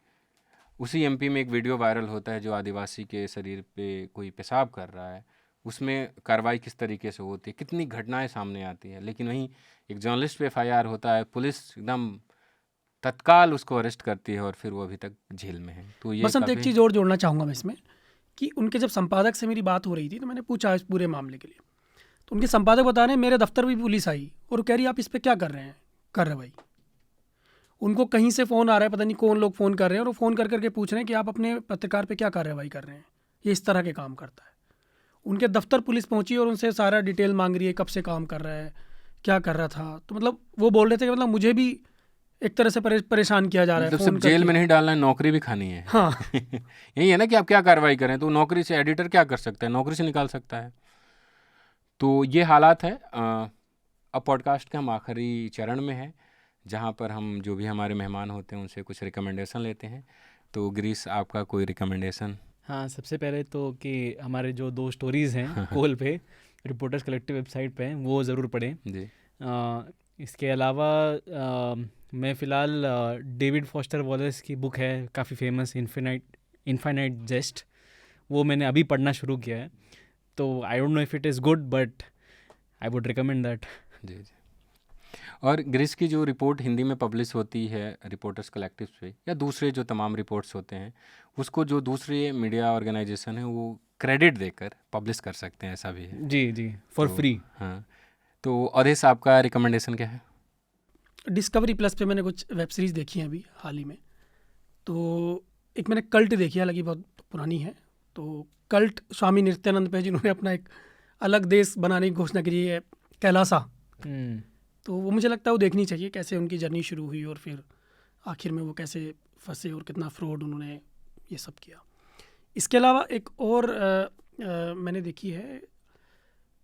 उसी एमपी में एक वीडियो वायरल होता है जो आदिवासी के शरीर पे कोई पेशाब कर रहा है, उसमें कार्रवाई किस तरीके से होती है, कितनी घटनाएं सामने आती हैं। लेकिन वहीं एक जर्नलिस्ट पे एफआईआर होता है, पुलिस एकदम तत्काल उसको अरेस्ट करती है और फिर वो अभी तक जेल में है। तो ये बसंत, एक काफ़ी चीज़ और जोड़ना चाहूँगा मैं इसमें कि उनके जब संपादक से मेरी बात हो रही थी तो मैंने पूछा इस पूरे मामले के लिए, तो उनके संपादक बता रहे हैं मेरे दफ्तर भी पुलिस आई और वो कह रही है आप इस पर क्या कर रहे हैं, कार्रवाई। उनको कहीं से फ़ोन आ रहा है, पता नहीं कौन लोग फ़ोन कर रहे हैं और वो फ़ोन कर करके पूछ रहे हैं कि आप अपने पत्रकार पे क्या कार्रवाई कर रहे हैं, ये इस तरह के काम करता है। उनके दफ्तर पुलिस पहुंची और उनसे सारा डिटेल मांग रही है, कब से काम कर रहा है, क्या कर रहा था। तो मतलब वो बोल रहे थे कि मतलब मुझे भी एक तरह से परेशान किया जा रहा है, मतलब फ़ोन सिर्फ जेल करके। में नहीं डालना है, नौकरी भी खानी है। हाँ यही है ना कि आप क्या कार्रवाई करें, तो नौकरी से एडिटर क्या कर सकता है, नौकरी से निकाल सकता है। तो ये हालात है। अब पॉडकास्ट के हम आखिरी चरण में हैं, जहाँ पर हम जो भी हमारे मेहमान होते हैं उनसे कुछ रिकमेंडेशन लेते हैं। तो ग्रीस, आपका कोई रिकमेंडेशन? हाँ, सबसे पहले तो कि हमारे जो 2 स्टोरीज़ हैं कोल पे, रिपोर्टर्स कलेक्टिव वेबसाइट पे हैं, वो ज़रूर पढ़ें। जी। इसके अलावा मैं फ़िलहाल डेविड फॉस्टर वॉलेस की बुक है काफ़ी फेमस, इनफाइनाइट जेस्ट, वो मैंने अभी पढ़ना शुरू किया है। तो I don't know if it is good but I would recommend that. जी जी। और ग्रीस की जो रिपोर्ट हिंदी में पब्लिश होती है रिपोर्टर्स कलेक्टिव पे, या दूसरे जो तमाम रिपोर्ट्स होते हैं, उसको जो दूसरे मीडिया ऑर्गेनाइजेशन है वो क्रेडिट देकर पब्लिश कर सकते हैं, ऐसा भी है। जी जी, फॉर तो फ्री। हाँ, तो अवधेश, आपका रिकमेंडेशन क्या है? डिस्कवरी प्लस पे मैंने कुछ वेब सीरीज़ देखी हैं अभी हाल ही में। तो एक मैंने कल्ट देखी, हालांकि बहुत पुरानी है। तो कल्ट स्वामी नित्यानंद पे, जिन्होंने अपना एक अलग देश बनाने की घोषणा की है, कैलासा। तो वो मुझे लगता है वो देखनी चाहिए, कैसे उनकी जर्नी शुरू हुई और फिर आखिर में वो कैसे फंसे और कितना फ्रॉड उन्होंने ये सब किया। इसके अलावा एक और मैंने देखी है,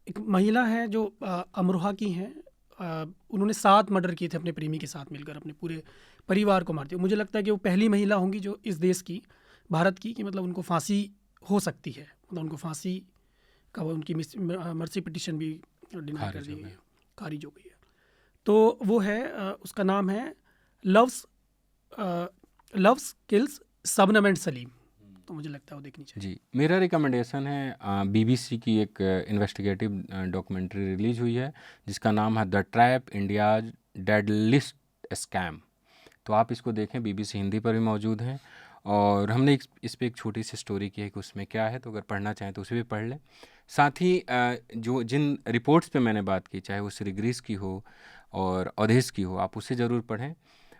एक महिला है जो अमरोहा की हैं। उन्होंने 7 मर्डर किए थे अपने प्रेमी के साथ मिलकर, अपने पूरे परिवार को मारती। मुझे लगता है कि वो पहली महिला होंगी जो इस देश की, भारत की, कि मतलब उनको फांसी हो सकती है, मतलब उनको फांसी का वो उनकी मर्सी पिटिशन भी डिनाई कर दी गई है, खारिज हो गई है। तो वो है उसका नाम है loves kills Shabnam and Salim. तो मुझे लगता है वो देखनी चाहिए। जी, मेरा रिकमेंडेशन है बीबीसी की एक इन्वेस्टिगेटिव डॉक्यूमेंट्री रिलीज हुई है जिसका नाम है द ट्रैप, इंडियाज डेडलिस्ट स्कैम। तो आप इसको देखें, बीबीसी हिंदी पर भी मौजूद है। और हमने इस पे एक छोटी सी स्टोरी की है कि उसमें क्या है, तो अगर पढ़ना चाहें तो उसे भी पढ़ लें। साथ ही जो जिन रिपोर्ट्स पे मैंने बात की, चाहे वो श्री ग्रीस की हो और अवधेश की हो, आप उसे ज़रूर पढ़ें।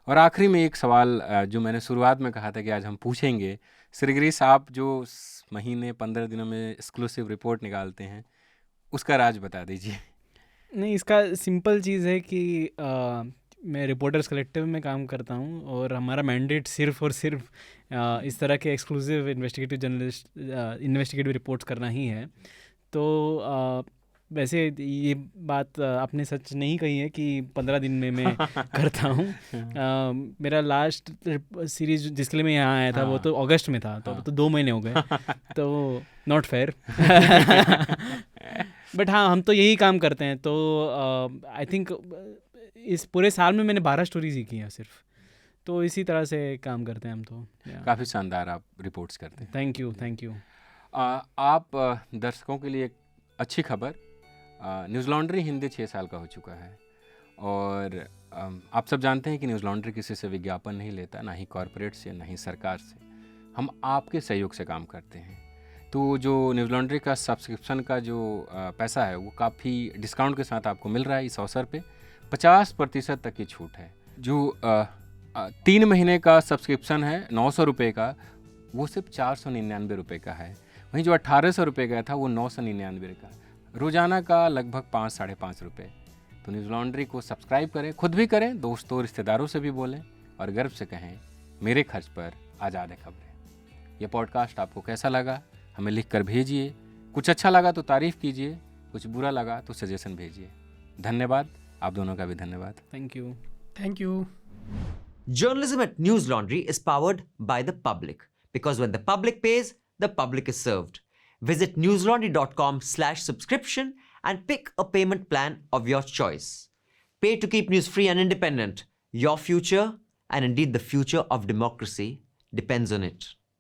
और आखिरी में एक सवाल जो मैंने शुरुआत में कहा था कि आज हम पूछेंगे, श्री ग्रीस, आप जो महीने 15 दिनों में एक्सक्लूसिव रिपोर्ट निकालते हैं, उसका राज बता दीजिए। नहीं, इसका सिंपल चीज़ है कि मैं रिपोर्टर्स कलेक्टिव में काम करता हूँ और हमारा मैंडेट सिर्फ और सिर्फ इस तरह के एक्सक्लूसिव इन्वेस्टिगेटिव रिपोर्ट्स करना ही है। तो वैसे ये बात आपने सच नहीं कही है कि 15 दिन में मैं करता हूँ। मेरा लास्ट सीरीज जिसके लिए मैं यहाँ आया था वो तो अगस्त में था, तो अब तो 2 महीने हो गए, तो नॉट फेयर। बट हाँ, हम तो यही काम करते हैं। तो आई थिंक इस पूरे साल में मैंने 12 स्टोरीज ही की हैं सिर्फ। तो इसी तरह से काम करते हैं हम तो। काफ़ी शानदार आप रिपोर्ट्स करते हैं। Thank you. आप दर्शकों के लिए एक अच्छी खबर, न्यूज़ लॉन्ड्री हिंदी 6 साल का हो चुका है। और आप सब जानते हैं कि न्यूज़ लॉन्ड्री किसी से विज्ञापन नहीं लेता, ना ही कॉरपोरेट से, ना ही सरकार से। हम आपके सहयोग से काम करते हैं। तो जो न्यूज़ लॉन्ड्री का सब्सक्रिप्शन का जो पैसा है वो काफ़ी डिस्काउंट के साथ आपको मिल रहा है। इस अवसर पे 50% तक की छूट है। जो 3 महीने का सब्सक्रिप्शन है 900 रुपये का, वो सिर्फ 499 रुपये का है। वहीं जो 1800 रुपये का था वो 999 का। रोज़ाना का लगभग 5-5.5 रुपये। तो न्यूज़ लॉन्ड्री को सब्सक्राइब करें, खुद भी करें, दोस्तों रिश्तेदारों से भी बोलें और गर्व से कहें, मेरे खर्च पर आज़ाद है खबरें। यह पॉडकास्ट आपको कैसा लगा हमें लिख कर भेजिए। कुछ अच्छा लगा तो तारीफ़ कीजिए, कुछ बुरा लगा तो सजेशन भेजिए। धन्यवाद, आप दोनों का भी धन्यवाद। Thank you. Journalism at News Laundry is powered by the public, because when the public pays, the public is served. Visit newslaundry.com/subscription and pick a payment plan of your choice. Pay to keep news free and independent. Your future, and indeed the future of democracy, depends on it.